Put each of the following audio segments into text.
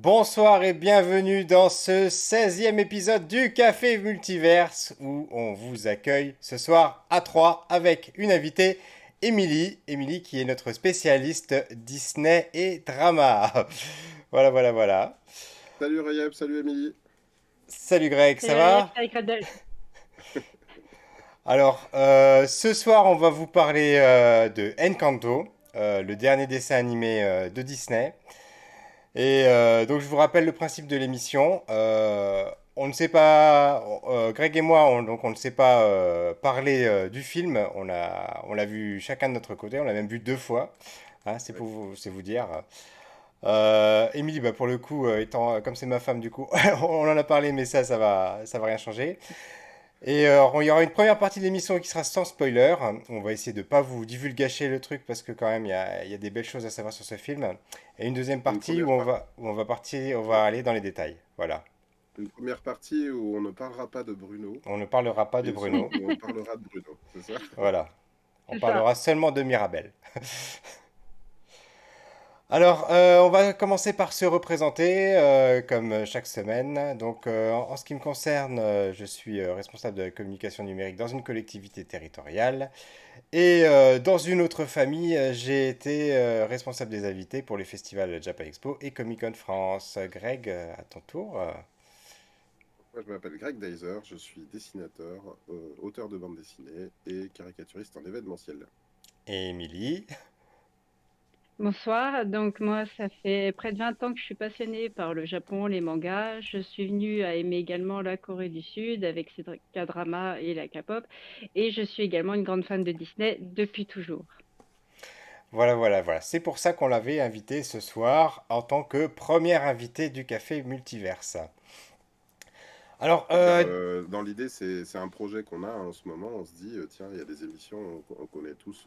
Bonsoir et bienvenue dans ce 16e épisode du Café Multiverse où on vous accueille ce soir à 3 avec une invitée, Émilie. Émilie qui est notre spécialiste Disney et drama. Voilà, voilà, voilà. Salut Rayab, salut Émilie. Salut Greg, ça Salut Ariel, va? salut Cradle. Alors, ce soir on va vous parler de Encanto, le dernier dessin animé de Disney. Et donc je vous rappelle le principe de l'émission. On ne sait pas, Greg et moi, donc on ne sait pas parler du film. On l'a vu chacun de notre côté. On l'a même vu deux fois. Hein, Ouais. c'est vous dire. Émilie, bah, pour le coup, étant comme c'est ma femme, du coup, on en a parlé, mais ça va rien changer. Et il y aura une première partie de l'émission qui sera sans spoiler. On va essayer de pas vous divulgacher le truc parce que quand même il y a des belles choses à savoir sur ce film. Et une deuxième Une partie première partie, on va aller dans les détails. Voilà. une première partie où on ne parlera pas de Bruno On ne parlera pas de et Bruno. où on parlera de Bruno, c'est ça? Voilà. On C'est ça. parlera seulement de Mirabel. Alors, on va commencer par se représenter, comme chaque semaine. Donc, en ce qui me concerne, je suis responsable de la communication numérique dans une collectivité territoriale. Et dans une autre famille, j'ai été responsable des invités pour les festivals Japan Expo et Comic Con France. Greg, à ton tour. Moi je m'appelle Greg Deiser, je suis dessinateur, auteur de bande dessinée et caricaturiste en événementiel. Et Émilie. Bonsoir. Donc moi, ça fait près de 20 ans que je suis passionnée par le Japon, les mangas. Je suis venue à aimer également la Corée du Sud avec ses K-dramas et la K-pop. Et je suis également une grande fan de Disney depuis toujours. Voilà, voilà, voilà. C'est pour ça qu'on l'avait invité ce soir en tant que première invitée du Café Multiverse. Alors, Car dans l'idée, c'est un projet qu'on a en ce moment. On se dit, tiens, il y a des émissions, on connaît tous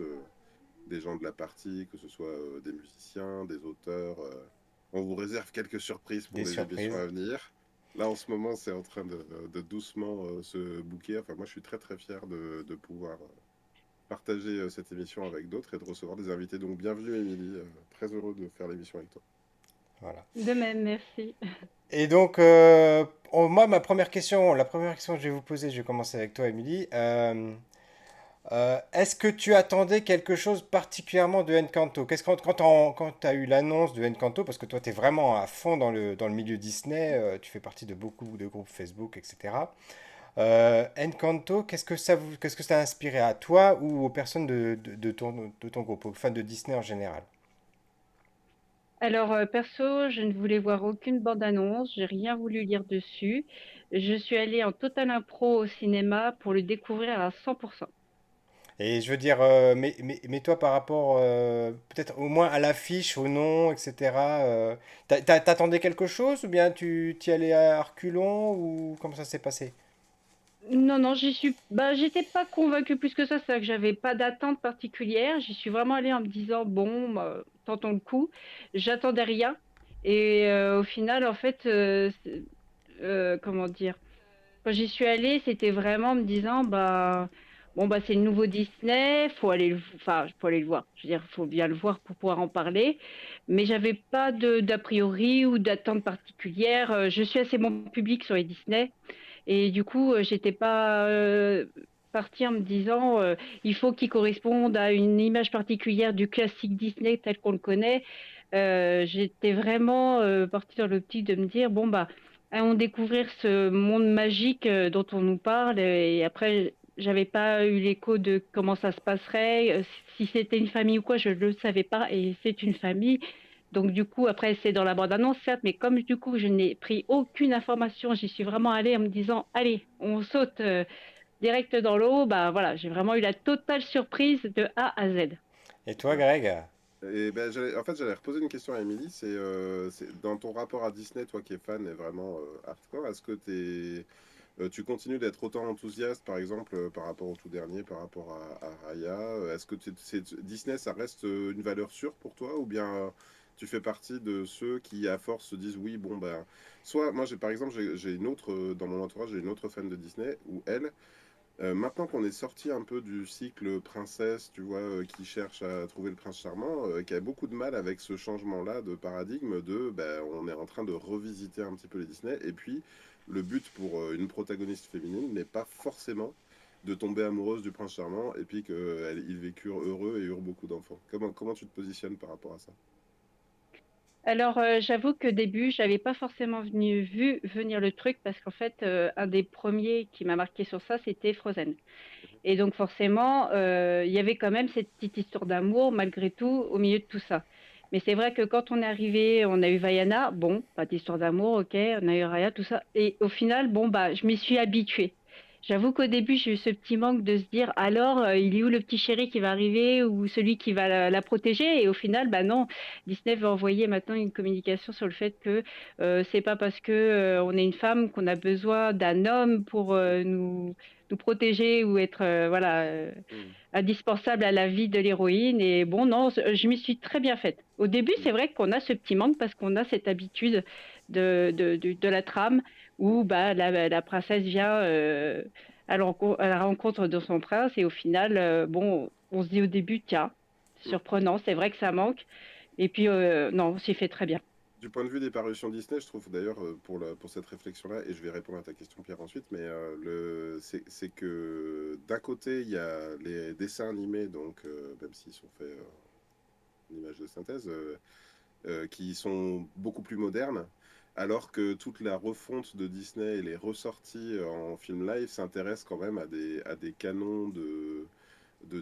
des gens de la partie, que ce soit des musiciens, des auteurs. On vous réserve quelques surprises pour des les émissions surprises. à venir. Là, en ce moment, c'est en train de doucement se booker. Enfin, moi, je suis très, très fier de pouvoir partager cette émission avec d'autres et de recevoir des invités. Donc, bienvenue, Émilie. Très heureux de faire l'émission avec toi. Voilà. De même, merci. Et donc, moi, la première question que je vais vous poser, je vais commencer avec toi, Émilie. Est-ce que tu attendais quelque chose particulièrement de Encanto? Quand tu as eu l'annonce de Encanto, parce que toi tu es vraiment à fond dans le milieu Disney, tu fais partie de beaucoup de groupes Facebook, etc. Encanto, qu'est-ce que ça a inspiré à toi ou aux personnes de ton groupe, aux fans de Disney en général? Alors, perso, je ne voulais voir aucune bande-annonce, j'ai rien voulu lire dessus. Je suis allée en total impro au cinéma pour le découvrir à 100%. Et je veux dire, mais toi par rapport peut-être au moins à l'affiche, au nom, etc. T'attendais quelque chose ou bien tu t'y allais à reculons ou comment ça s'est passé? Non, non, j'étais pas convaincue plus que ça, c'est-à-dire que j'avais pas d'attente particulière. J'y suis vraiment allée en me disant, bon, bah, tentons le coup. J'attendais rien. Et au final, en fait, comment dire, quand j'y suis allée, c'était vraiment en me disant, bah, bon, bah, c'est le nouveau Disney, enfin, faut aller le voir. Je veux dire, faut bien le voir pour pouvoir en parler. Mais j'avais pas d'a priori ou d'attente particulière. Je suis assez bon public sur les Disney. Et du coup, j'étais pas partie en me disant il faut qu'il corresponde à une image particulière du classique Disney tel qu'on le connaît. J'étais vraiment partie dans l'optique de me dire bon bah allons découvrir ce monde magique dont on nous parle et après j'avais pas eu l'écho de comment ça se passerait, si c'était une famille ou quoi, je ne le savais pas et c'est une famille. Donc du coup, après, c'est dans la bande-annonce, certes, mais comme du coup, je n'ai pris aucune information, j'y suis vraiment allée en me disant, allez, on saute direct dans l'eau, bah voilà, j'ai vraiment eu la totale surprise de A à Z. Et toi, Greg? Et ben, en fait, j'allais reposer une question à Émilie. Dans ton rapport à Disney, toi qui es fan et vraiment hardcore, est-ce que tu continues d'être autant enthousiaste, par exemple, par rapport au tout dernier, par rapport à Raya? Est-ce que Disney, ça reste une valeur sûre pour toi, ou bien tu fais partie de ceux qui, à force, se disent oui, bon, ben, soit moi, par exemple, j'ai une autre, dans mon entourage, j'ai une autre fan de Disney, où elle, Maintenant qu'on est sorti un peu du cycle princesse, tu vois, qui cherche à trouver le prince charmant, qui a beaucoup de mal avec ce changement-là de paradigme de, ben, on est en train de revisiter un petit peu les Disney. Et puis, le but pour une protagoniste féminine n'est pas forcément de tomber amoureuse du prince charmant et puis qu'ils vécurent heureux et eurent beaucoup d'enfants. Comment tu te positionnes par rapport à ça? Alors, j'avoue qu'au début, j'avais pas forcément vu venir le truc parce qu'en fait, un des premiers qui m'a marqué sur ça, c'était Frozen. Et donc forcément, il y avait quand même cette petite histoire d'amour malgré tout au milieu de tout ça. Mais c'est vrai que quand on est arrivé, on a eu Vaiana, bon, pas d'histoire d'amour, ok, on a eu Raya, tout ça. Et au final, bon, bah, je m'y suis habituée. J'avoue qu'au début, j'ai eu ce petit manque de se dire, alors, il est où le petit chéri qui va arriver ou celui qui va la protéger? Et au final, bah non, Disney veut envoyer maintenant une communication sur le fait que c'est pas parce que on est une femme qu'on a besoin d'un homme pour nous protéger ou être voilà Hmm, indispensable à la vie de l'héroïne. Et bon, non, je m'y suis très bien faite. Au début, hmm, c'est vrai qu'on a ce petit manque parce qu'on a cette habitude de la trame hmm. où bah, la princesse vient à la rencontre de son prince et au final, bon, on se dit au début, tiens, Hmm. surprenant, c'est vrai que ça manque. Et puis, non, on s'y fait très bien. Du point de vue des parutions Disney, je trouve d'ailleurs pour cette réflexion-là, et je vais répondre à ta question Pierre ensuite, mais c'est que d'un côté il y a les dessins animés, donc même s'ils sont faits en images de synthèse, qui sont beaucoup plus modernes, alors que toute la refonte de Disney et les ressorties en film live s'intéressent quand même à des canons de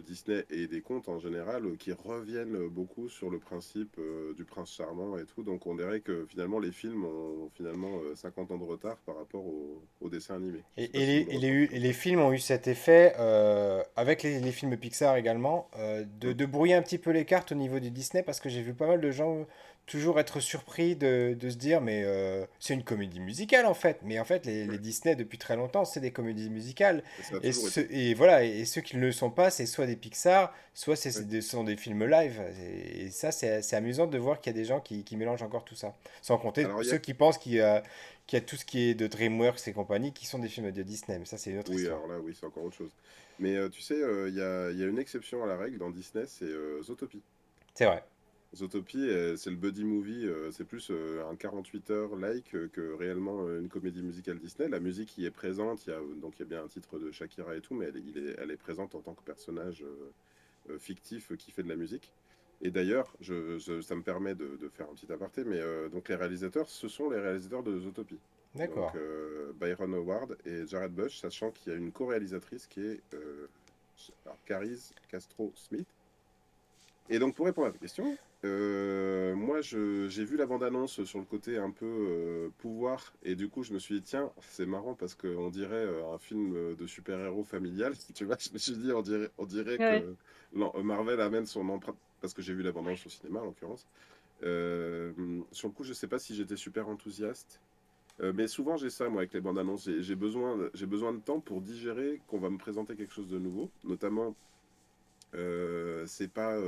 Disney et des contes en général qui reviennent beaucoup sur le principe du prince charmant et tout. Donc on dirait que finalement les films ont finalement 50 ans de retard par rapport au dessin animé. Je sais pas si vous le ressentez Et comme ça. les films ont eu cet effet, avec les films Pixar également, Mm. de brouiller un petit peu les cartes au niveau du Disney, parce que j'ai vu pas mal de gens toujours être surpris de se dire, mais c'est une comédie musicale en fait. Mais en fait, les Ouais. Disney depuis très longtemps, c'est des comédies musicales. Et ça a toujours été. Et voilà, et ceux qui ne le sont pas, c'est soit des Pixar, soit Ouais. ce sont des films live. Et ça, c'est amusant de voir qu'il y a des gens qui mélangent encore tout ça. Sans compter Alors il y a... ceux qui pensent qu'il y a tout ce qui est de DreamWorks et compagnie qui sont des films de Disney, mais ça c'est une autre Oui, histoire. alors là, oui, c'est encore autre chose. Mais tu sais, il y a une exception à la règle dans Disney, c'est Zootopie. C'est vrai. Zootopie, c'est le buddy movie, c'est plus un 48 heures like que réellement une comédie musicale Disney. La musique y est présente, donc il y a bien un titre de Shakira et tout, mais elle est présente en tant que personnage fictif qui fait de la musique. Et d'ailleurs, ça me permet de faire un petit aparté, mais donc les réalisateurs, ce sont les réalisateurs de Zootopie. Donc D'accord. Byron Howard et Jared Bush, sachant qu'il y a une co-réalisatrice qui est alors, Carice Castro-Smith. Et donc, pour répondre à ta question, moi, j'ai vu la bande-annonce sur le côté un peu pouvoir, et du coup, je me suis dit, tiens, c'est marrant parce qu'on dirait un film de super-héros familial. Tu vois, je me suis dit, on dirait Ouais. que Marvel amène son empreinte, parce que j'ai vu la bande-annonce au cinéma, en l'occurrence. Euh, sur le coup, je sais pas si j'étais super enthousiaste, mais souvent, j'ai ça, moi, avec les bandes-annonces. J'ai besoin de temps pour digérer qu'on va me présenter quelque chose de nouveau, notamment. C'est pas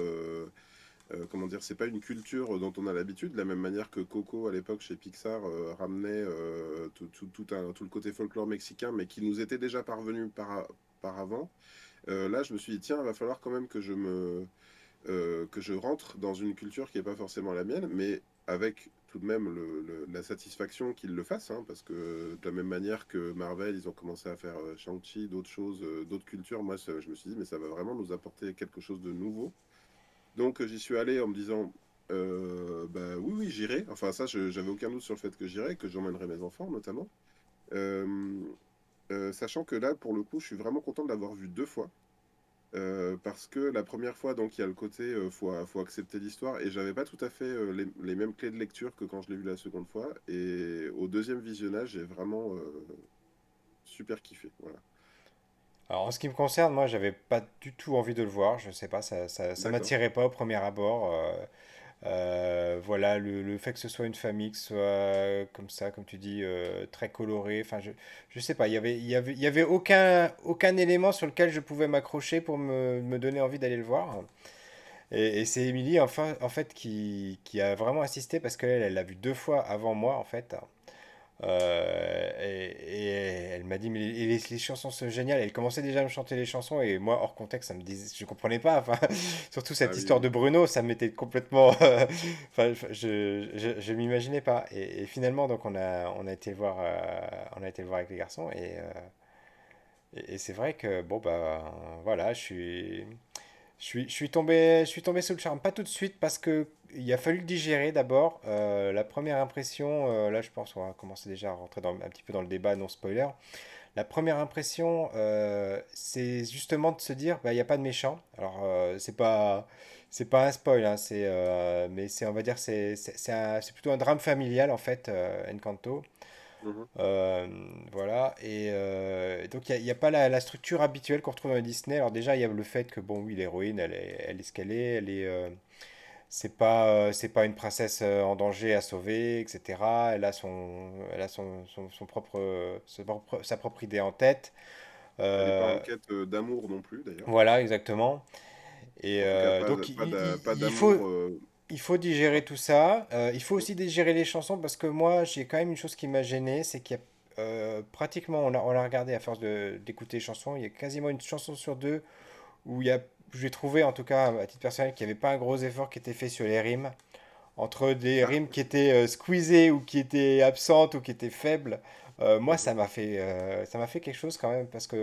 comment dire, c'est pas une culture dont on a l'habitude, de la même manière que Coco à l'époque chez Pixar ramenait tout le côté folklore mexicain, mais qui nous était déjà parvenu par avant. Là, je me suis dit, tiens, il va falloir quand même que je rentre dans une culture qui n'est pas forcément la mienne, mais avec tout de même la satisfaction qu'ils le fassent, hein, parce que de la même manière que Marvel, ils ont commencé à faire Shang-Chi, d'autres choses, d'autres cultures, moi, je me suis dit, mais ça va vraiment nous apporter quelque chose de nouveau. Donc j'y suis allé en me disant, bah oui, oui, j'irai. Enfin ça, j'avais aucun doute sur le fait que j'irai, que j'emmènerai mes enfants notamment. Euh, Sachant que là, pour le coup, je suis vraiment content de l'avoir vu deux fois. Parce que la première fois, donc, il y a le côté, faut accepter l'histoire, et j'avais pas tout à fait les mêmes clés de lecture que quand je l'ai vu la seconde fois. Et au deuxième visionnage, j'ai vraiment super kiffé. Voilà. Alors en ce qui me concerne, moi j'avais pas du tout envie de le voir, je sais pas, ça D'accord. m'attirait pas au premier abord. Voilà, le fait que ce soit une famille, que ce soit comme ça, comme tu dis, très coloré, enfin je sais pas, il y avait aucun élément sur lequel je pouvais m'accrocher pour me donner envie d'aller le voir. Et c'est Émilie enfin, en fait qui a vraiment insisté parce qu'elle elle l'a vu deux fois avant moi en fait. Et elle m'a dit, mais les chansons sont géniales. Elle commençait déjà à me chanter les chansons et moi, hors contexte, ça me disait, je comprenais pas. Enfin, surtout Ah cette oui, histoire oui. de Bruno, ça m'était complètement. Enfin, je m'imaginais pas. Et finalement, donc, on a été le voir, on a été le voir avec les garçons et c'est vrai que bon bah voilà, je suis tombé sous le charme, pas tout de suite parce que il a fallu le digérer d'abord. La première impression, là je pense on va commencer déjà à rentrer un petit peu dans le débat non spoiler. La première impression, c'est justement de se dire, bah il n'y a pas de méchant. Alors c'est pas un spoil, hein, mais c'est on va dire c'est plutôt un drame familial en fait, Encanto. Mhm. Euh, voilà, donc il y a pas la structure habituelle qu'on retrouve dans les Disney. Alors déjà, il y a le fait que, bon, oui, l'héroïne, elle est ce qu'elle est, c'est pas une princesse en danger à sauver, etc. Elle a son sa propre idée en tête. Elle n'est pas en Euh, quête d'amour non plus, d'ailleurs. voilà, exactement. Et En tout cas, donc, pas il faut, d'amour. il faut digérer tout ça. Il faut aussi digérer les chansons parce que moi, j'ai quand même une chose qui m'a gêné, c'est qu'il y a pratiquement, on a regardé à force d'écouter les chansons, il y a quasiment une chanson sur deux où j'ai trouvé, en tout cas à titre personnel, qu'il n'y avait pas un gros effort qui était fait sur les rimes. Entre des Ah, rimes qui étaient squeezées ou qui étaient absentes ou qui étaient faibles, moi mhm. ça m'a fait quelque chose quand même parce que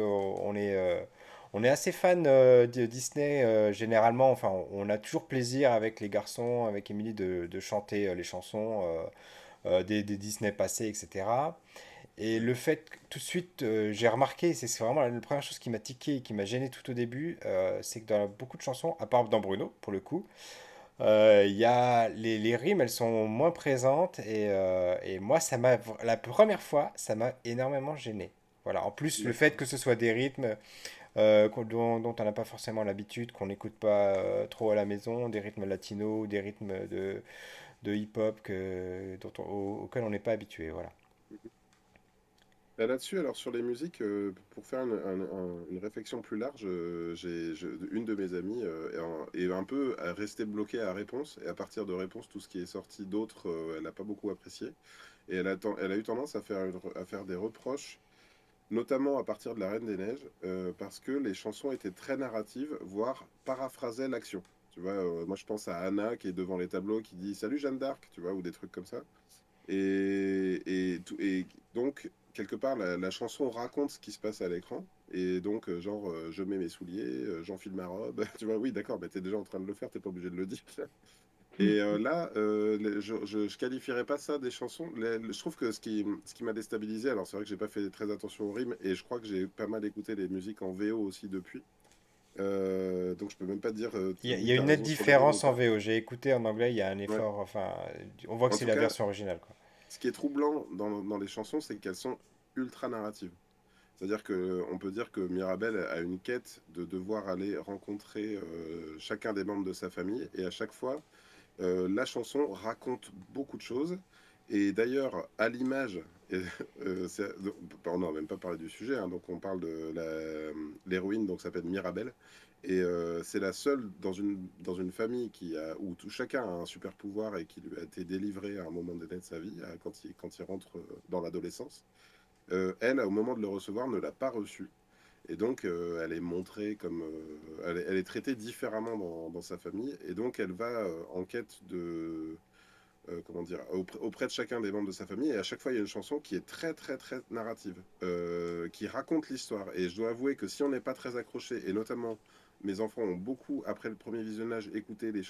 on est assez fan de Disney généralement. Enfin, on a toujours plaisir avec les garçons, avec Emily de chanter les chansons des Disney passés, etc. Et Ouais. le fait que tout de suite, j'ai remarqué, c'est vraiment la première chose qui m'a tiqué et qui m'a gêné tout au début, c'est que dans beaucoup de chansons, à part dans Bruno pour le coup, il y a les rimes, elles sont moins présentes et moi, la première fois, ça m'a énormément gêné. Voilà. En plus, le fait D'accord. que ce soit des rythmes dont on n'a pas forcément l'habitude, qu'on n'écoute pas trop à la maison, des rythmes latinos, des rythmes de hip-hop auxquels on n'est pas habitué. Voilà. Là-dessus, alors sur les musiques, pour faire une réflexion plus large, une de mes amies est un peu restée bloquée à Réponse, et à partir de Réponse, tout ce qui est sorti d'autre, elle n'a pas beaucoup apprécié, et elle a eu tendance à faire des reproches, notamment à partir de La Reine des Neiges, parce que les chansons étaient très narratives, voire paraphrasaient l'action. Tu vois, moi je pense à Anna qui est devant les tableaux qui dit «Salut Jeanne d'Arc», tu vois, ou des trucs comme ça. Et donc, quelque part, la chanson raconte ce qui se passe à l'écran. Et donc, genre, je mets mes souliers, j'enfile ma robe. Tu vois, oui, d'accord, mais t'es déjà en train de le faire, t'es pas obligé de le dire. Et là, je qualifierais pas ça des chansons. Je trouve que ce qui m'a déstabilisé, alors c'est vrai que j'ai pas fait très attention aux rimes, et je crois que j'ai pas mal écouté les musiques en VO aussi depuis. Donc je peux même pas dire, Il y oui, a t'as une nette raison sur les rimes ou différence en pas. VO. J'ai écouté en anglais, il y a un Ouais. effort. Enfin, on voit que En c'est tout la cas, version originale, quoi. ce qui est troublant dans les chansons, c'est qu'elles sont ultra narratives. C'est-à-dire qu'on peut dire que Mirabel a une quête de devoir aller rencontrer chacun des membres de sa famille, et à chaque fois, la chanson raconte beaucoup de choses. Et d'ailleurs, à l'image, on n'a même pas parlé du sujet, hein, donc on parle de l'héroïne, donc s'appelle Mirabel, et c'est la seule dans une famille où chacun a un super pouvoir et qui lui a été délivré à un moment donné de sa vie, quand il rentre dans l'adolescence. Elle, au moment de le recevoir, ne l'a pas reçu. Et donc, elle est montrée comme. Elle est traitée différemment dans sa famille. Et donc, elle va en quête de. Comment dire, auprès de chacun des membres de sa famille. Et à chaque fois, il y a une chanson qui est très, très, très narrative, qui raconte l'histoire. Et je dois avouer que si on n'est pas très accroché, et notamment mes enfants ont beaucoup, après le premier visionnage, écouté les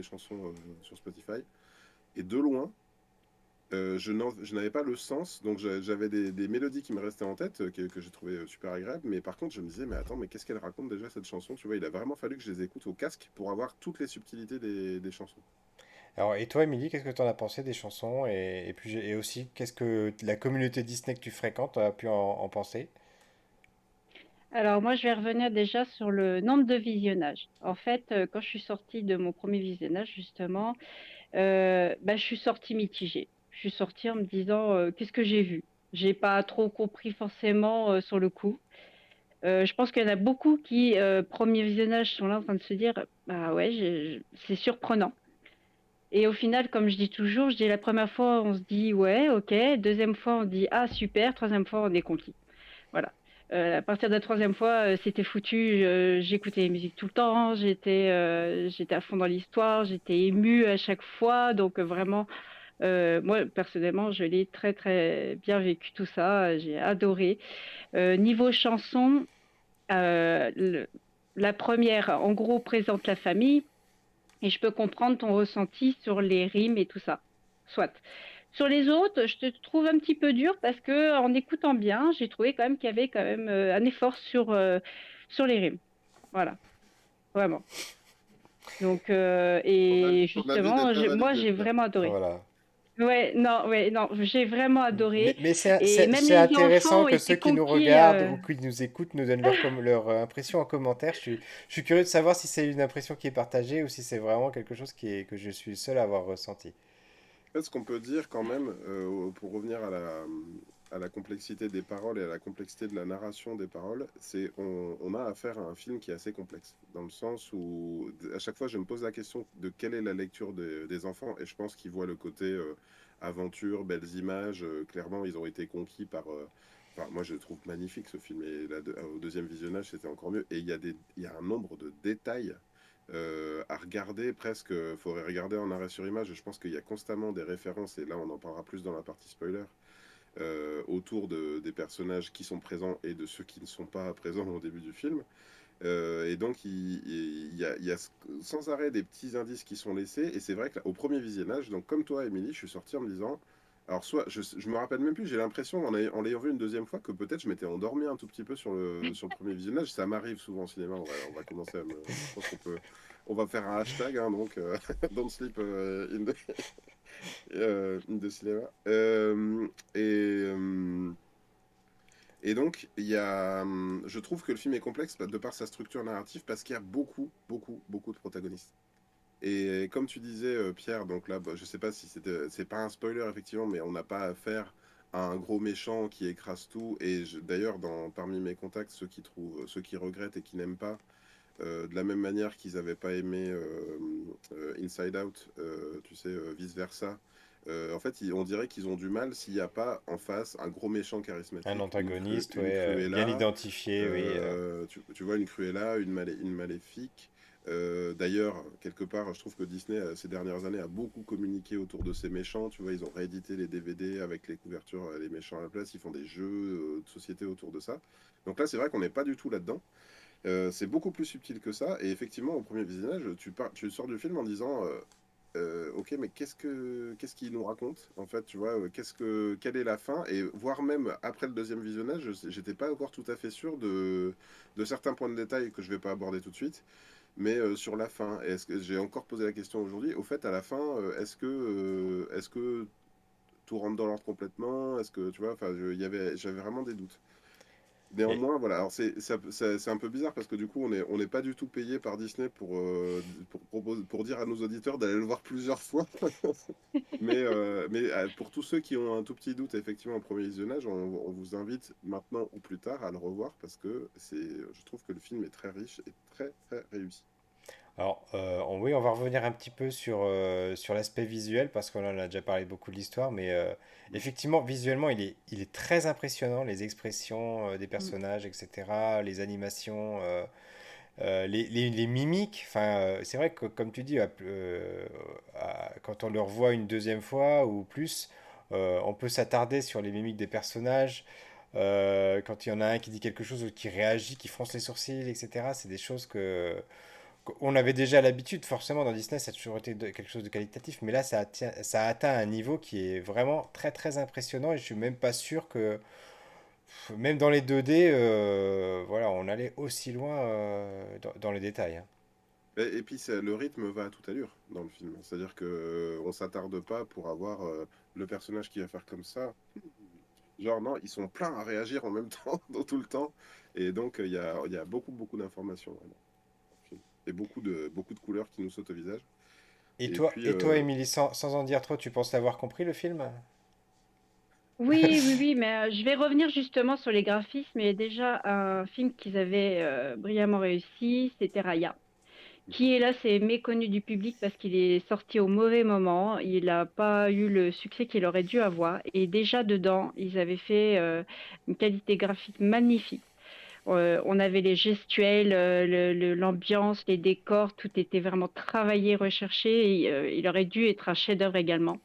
chansons sur Spotify. Et de loin, je n'avais pas le sens, donc j'avais des mélodies qui me restaient en tête, que j'ai trouvé super agréables, mais par contre je me disais, mais attends, mais qu'est-ce qu'elle raconte déjà cette chanson? Tu vois, il a vraiment fallu que je les écoute au casque pour avoir toutes les subtilités des chansons. Alors, et toi, Émilie, qu'est-ce que tu en as pensé des chansons et aussi, qu'est-ce que la communauté Disney que tu fréquentes a pu en penser? Alors moi, je vais revenir déjà sur le nombre de visionnages. En fait, quand je suis sortie de mon premier visionnage, justement, bah, je suis sortie mitigée. Je suis sortie en me disant, qu'est-ce que j'ai vu? J'ai pas trop compris forcément sur le coup. Je pense qu'il y en a beaucoup qui, premier visionnage, sont là en train de se dire, bah ouais, c'est surprenant. Et au final, comme je dis toujours, je dis la première fois, on se dit ouais, ok. Deuxième fois, on dit ah super. Troisième fois, on est conquis. Voilà. À partir de la troisième fois, c'était foutu. J'écoutais les musiques tout le temps. J'étais à fond dans l'histoire. J'étais émue à chaque fois. Donc vraiment, moi personnellement, je l'ai très très bien vécu tout ça. J'ai adoré. Niveau chanson, euh, le- la première, en gros, présente la famille. Et je peux comprendre ton ressenti sur les rimes et tout ça. Soit. Sur les autres, je te trouve un petit peu dur parce que en écoutant bien, j'ai trouvé quand même qu'il y avait quand même un effort sur les rimes. Voilà, vraiment. Donc, et Ton avis n'est justement, pas moi, validé, j'ai Pierre. vraiment adoré. Voilà. Ouais, non, j'ai vraiment adoré. Mais Et même c'est les intéressant enfants que ceux étaient qui nous conquis. regardent ou qui nous écoutent nous donnent leur impression en commentaire. Je suis curieux de savoir si c'est une impression qui est partagée ou si c'est vraiment quelque chose que je suis le seul à avoir ressenti. En fait, ce qu'on peut dire quand même, pour revenir à la complexité des paroles et à la complexité de la narration des paroles, c'est on a affaire à un film qui est assez complexe, dans le sens où à chaque fois je me pose la question de quelle est la lecture des enfants, et je pense qu'ils voient le côté aventure, belles images, clairement ils ont été conquis par... Enfin, moi je trouve magnifique ce film, et au deuxième visionnage c'était encore mieux, et il y a un nombre de détails à regarder presque. Il faudrait regarder en arrêt sur image. Je pense qu'il y a constamment des références, et là on en parlera plus dans la partie spoiler, autour des personnages qui sont présents et de ceux qui ne sont pas présents au début du film. Et donc il y a sans arrêt des petits indices qui sont laissés. Et c'est vrai qu'au premier visionnage, donc comme toi, Émilie, je suis sorti en me disant... Alors, soit, je me rappelle même plus, j'ai l'impression, en l'ayant vu une deuxième fois, que peut-être je m'étais endormi un tout petit peu sur le premier visionnage. Ça m'arrive souvent au cinéma, on va commencer à me... Je pense on va faire un hashtag, hein, donc Don't sleep in the cinema. Et donc, je trouve que le film est complexe de par sa structure narrative parce qu'il y a beaucoup, beaucoup, beaucoup de protagonistes. Et comme tu disais, Pierre, donc là, bah, je sais pas si c'est pas un spoiler effectivement, mais on n'a pas affaire à un gros méchant qui écrase tout. Et d'ailleurs, parmi mes contacts, ceux qui regrettent et qui n'aiment pas, de la même manière qu'ils n'avaient pas aimé Inside Out, tu sais, vice versa. En fait, on dirait qu'ils ont du mal s'il n'y a pas en face un gros méchant Un charismatique, antagoniste, une ouais, bien Cruella, identifié, oui. tu vois, une Cruella, une Maléfique. D'ailleurs, quelque part, je trouve que Disney, ces dernières années, a beaucoup communiqué autour de ces méchants. Tu vois, ils ont réédité les DVD avec les couvertures, les méchants à la place. Ils font des jeux de société autour de ça. Donc là, c'est vrai qu'on n'est pas du tout là-dedans. C'est beaucoup plus subtil que ça. Et effectivement, au premier visionnage, tu sors du film en disant ok, mais qu'est-ce qu'il nous raconte en fait, tu vois, quelle est la fin? Et voire même après le deuxième visionnage, j'étais pas encore tout à fait sûr de certains points de détail que je vais pas aborder tout de suite, mais sur la fin. Est-ce que j'ai encore posé la question aujourd'hui? Au fait, à la fin, est-ce que tout rentre dans l'ordre complètement? Est-ce que tu vois, enfin, j'avais vraiment des doutes. Et, Néanmoins, voilà. Alors c'est un peu bizarre parce que du coup, on n'est pas du tout payé par Disney pour dire à nos auditeurs d'aller le voir plusieurs fois. Mais pour tous ceux qui ont un tout petit doute, effectivement, au premier visionnage, on vous invite maintenant ou plus tard à le revoir parce que je trouve que le film est très riche et très, très réussi. alors, oui, on va revenir un petit peu sur l'aspect visuel parce qu'on en a déjà parlé beaucoup de l'histoire, mais Mm. effectivement, visuellement, il est très impressionnant, les expressions des Mm. personnages, etc., les animations. Les mimiques, enfin, c'est vrai que comme tu dis, quand on le revoit une deuxième fois ou plus, on peut s'attarder sur les mimiques des personnages. Quand il y en a un qui dit quelque chose ou qui réagit, qui fronce les sourcils, etc. C'est des choses qu'on avait déjà l'habitude, forcément, dans Disney, ça a toujours été quelque chose de qualitatif, mais là, ça a atteint un niveau qui est vraiment très très impressionnant et je suis même pas sûr que même dans les 2D, voilà, on allait aussi loin dans les détails, hein. Et puis le rythme va à toute allure dans le film. C'est-à-dire que on s'attarde pas pour avoir le personnage qui va faire comme ça. Genre non, ils sont pleins à réagir en même temps, dans tout le temps. Et donc il y a beaucoup beaucoup d'informations vraiment, dans le film. Et beaucoup de couleurs qui nous sautent au visage. Et puis Et toi, Émilie, sans en dire trop, tu penses l'avoir compris le film? Oui, oui, oui, mais je vais revenir justement sur les graphismes. Il y a déjà un film qu'ils avaient brillamment réussi, c'était Raya. qui est là, c'est méconnu du public parce qu'il est sorti au mauvais moment. Il n'a pas eu le succès qu'il aurait dû avoir. Et déjà dedans, ils avaient fait une qualité graphique magnifique. On avait les gestuels, l'ambiance, les décors, tout était vraiment travaillé, recherché. Et, il aurait dû être un chef-d'œuvre également.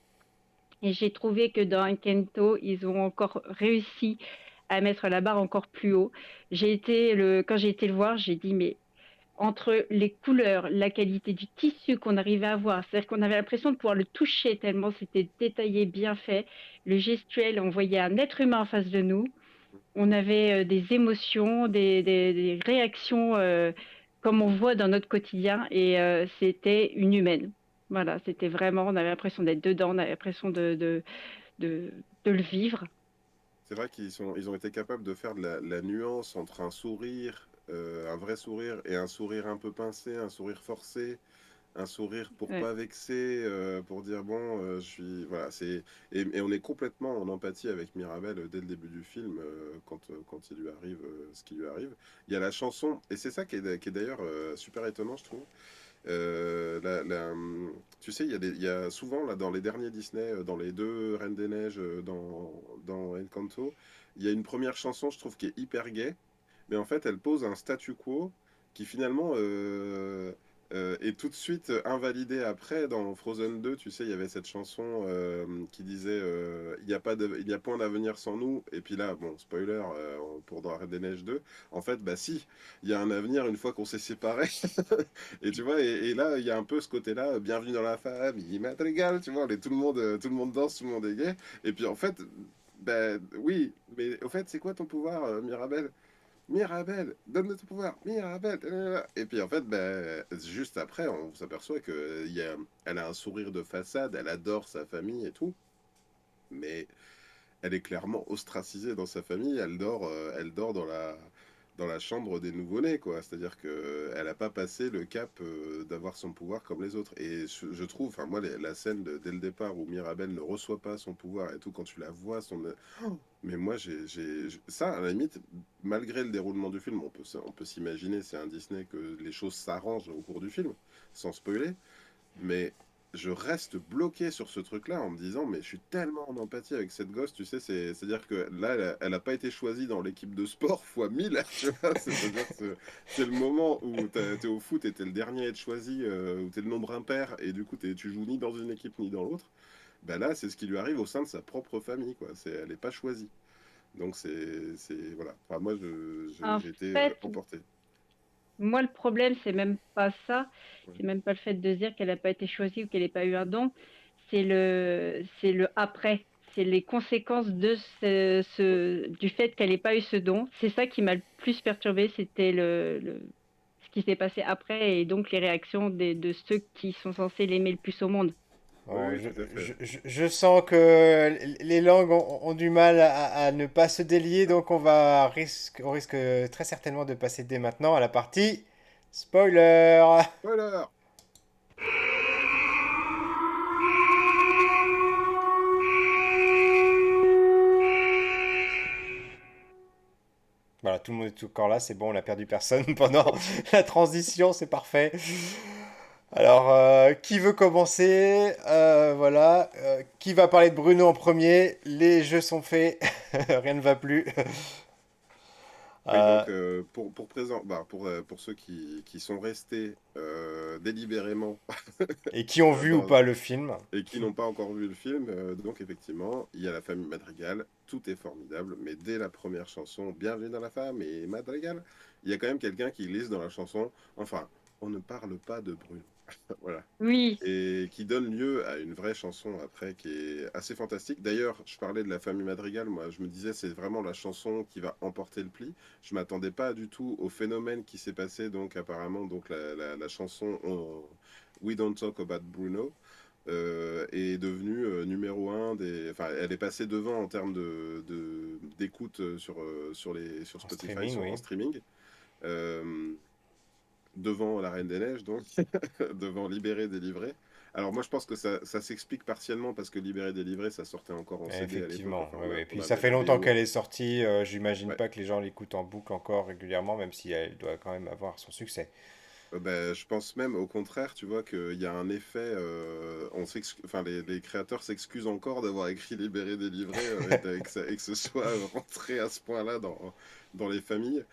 Et j'ai trouvé que dans Encanto, ils ont encore réussi à mettre la barre encore plus haut. Quand j'ai été le voir, j'ai dit, mais entre les couleurs, la qualité du tissu qu'on arrivait à voir, c'est-à-dire qu'on avait l'impression de pouvoir le toucher tellement c'était détaillé, bien fait. Le gestuel, on voyait un être humain en face de nous. On avait des émotions, des réactions comme on voit dans notre quotidien et c'était une humaine. Voilà, c'était vraiment, on avait l'impression d'être dedans, on avait l'impression de, de le vivre. C'est vrai ils ont été capables de faire de la nuance entre un sourire, un vrai sourire, et un sourire un peu pincé, un sourire forcé, un sourire pour Ouais. pas vexer, pour dire bon, je suis. Voilà, et on est complètement en empathie avec Mirabel dès le début du film, quand il lui arrive ce qui lui arrive. Il y a la chanson, et c'est ça qui est d'ailleurs super étonnant, je trouve. Tu sais, il y a souvent, là, dans les derniers Disney, dans les deux Reines des Neiges, dans Encanto, il y a une première chanson, je trouve, qui est hyper gay, mais en fait, elle pose un statu quo qui finalement est tout de suite invalidé après. Dans Frozen 2, tu sais, il y avait cette chanson qui disait il n'y a point d'avenir sans nous. Et puis là, bon, spoiler pour dans la Reine des Neiges 2, en fait, bah si, il y a un avenir une fois qu'on s'est séparés. Et tu vois, et là, il y a un peu ce côté-là, bienvenue dans la famille, Madrigal, tu vois, tout le monde danse, tout le monde est gay. Et puis en fait, ben oui, mais au fait, c'est quoi ton pouvoir, Mirabel? Mirabel, donne-nous ton pouvoir, Mirabel. Et puis en fait, ben, juste après, on s'aperçoit elle a un sourire de façade, elle adore sa famille et tout, mais elle est clairement ostracisée dans sa famille. Elle dort dans la chambre des nouveau-nés, quoi. C'est-à-dire que elle n'a pas passé le cap d'avoir son pouvoir comme les autres. Et je trouve, enfin moi, la scène dès le départ où Mirabel ne reçoit pas son pouvoir et tout, quand tu la vois, mais moi, ça, à la limite, malgré le déroulement du film, on peut s'imaginer, c'est un Disney, que les choses s'arrangent au cours du film, sans spoiler. Mais je reste bloqué sur ce truc-là en me disant, mais je suis tellement en empathie avec cette gosse, tu sais, c'est-à-dire que là, elle a pas été choisie dans l'équipe de sport fois 1000, tu vois, c'est-à-dire que c'est le moment où t'es au foot et t'es le dernier à être choisi, où t'es le nombre impair, et du coup, tu joues ni dans une équipe ni dans l'autre. Ben là, c'est ce qui lui arrive au sein de sa propre famille, quoi. Elle n'est pas choisie. Donc voilà. Enfin, moi, En j'ai été fait, emporté. moi, le problème, c'est même pas ça. Ouais. C'est même pas le fait de se dire qu'elle n'a pas été choisie ou qu'elle n'ait pas eu un don. C'est le après. C'est les conséquences de du fait qu'elle n'ait pas eu ce don. C'est ça qui m'a le plus perturbée. C'était ce qui s'est passé après et donc les réactions de ceux qui sont censés l'aimer le plus au monde. Oui, Ouais, oui, tout à fait. je sens que les langues ont du mal à ne pas se délier, donc on risque très certainement de passer dès maintenant à la partie spoiler. Voilà. Voilà, tout le monde est encore là, c'est bon, on a perdu personne pendant la transition, c'est parfait. Alors, qui veut commencer? Voilà. Qui va parler de Bruno en premier? Les jeux sont faits, rien ne va plus. Oui, Euh, donc pour ceux qui sont restés délibérément et qui ont vu ou dans, pas le film? et qui n'ont pas encore vu le film, donc effectivement, il y a la famille Madrigal, tout est formidable, mais dès la première chanson, Bienvenue dans la famille Madrigal, il y a quand même quelqu'un qui glisse dans la chanson, enfin, on ne parle pas de Bruno. Voilà. Oui, Et qui donne lieu à une vraie chanson après qui est assez fantastique. D'ailleurs, je parlais de la famille Madrigal, moi je me disais c'est vraiment la chanson qui va emporter le pli. Je m'attendais pas du tout au phénomène qui s'est passé, donc apparemment donc la chanson We Don't Talk About Bruno est devenue numéro un enfin elle est passée devant en termes d'écoute sur En Spotify, streaming, en oui. streaming. Euh, Devant La Reine des Neiges, donc, devant Libéré, délivré. Alors moi je pense que ça s'explique partiellement parce que Libéré, délivré, ça sortait encore en CD à l'époque. Effectivement, Enfin, oui, oui. Et on puis ça avait fait la longtemps VO. qu'elle est sortie. J'imagine Ouais. pas que les gens l'écoutent en boucle encore régulièrement, même si elle doit quand même avoir son succès. Je pense même au contraire, tu vois, qu'il y a un effet. Enfin, les créateurs s'excusent encore d'avoir écrit Libéré, délivré et que ce soit rentré à ce point-là dans les familles.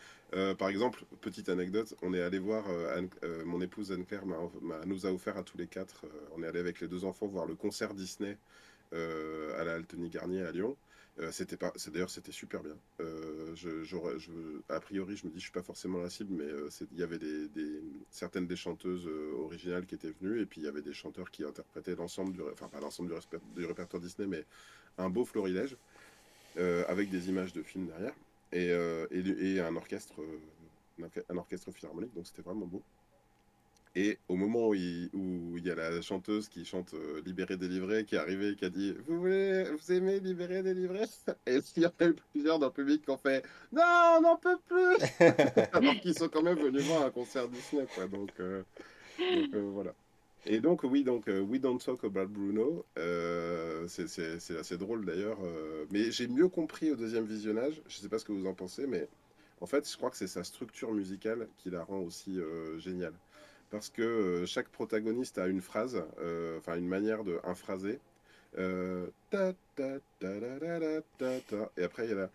Par exemple, petite anecdote, on est allé voir, mon épouse Anne-Claire nous a offert à tous les quatre, on est allé avec les deux enfants voir le concert Disney à la Altony Garnier à Lyon. C'était pas, c'est d'ailleurs c'était super bien. A priori, je me dis je suis pas forcément la cible, mais il y avait certaines des chanteuses originales qui étaient venues et puis il y avait des chanteurs qui interprétaient l'ensemble enfin pas l'ensemble du répertoire Disney, mais un beau florilège avec des images de films derrière et un orchestre philharmonique, donc c'était vraiment beau. Et au moment où il y a la chanteuse qui chante Libéré, délivré, qui est arrivée et qui a dit vous aimez Libéré, délivré? Et il y en a eu plusieurs dans le public qui ont fait non, on n'en peut plus! Alors qu'ils sont quand même venus voir un concert Disney, quoi. Voilà. Et donc, oui, We Don't Talk About Bruno, c'est assez drôle d'ailleurs. Mais j'ai mieux compris au deuxième visionnage, je sais pas ce que vous en pensez, mais en fait, je crois que c'est sa structure musicale qui la rend aussi géniale. Parce que chaque protagoniste a une phrase, enfin une manière de un phrasé. Et après, il y a la.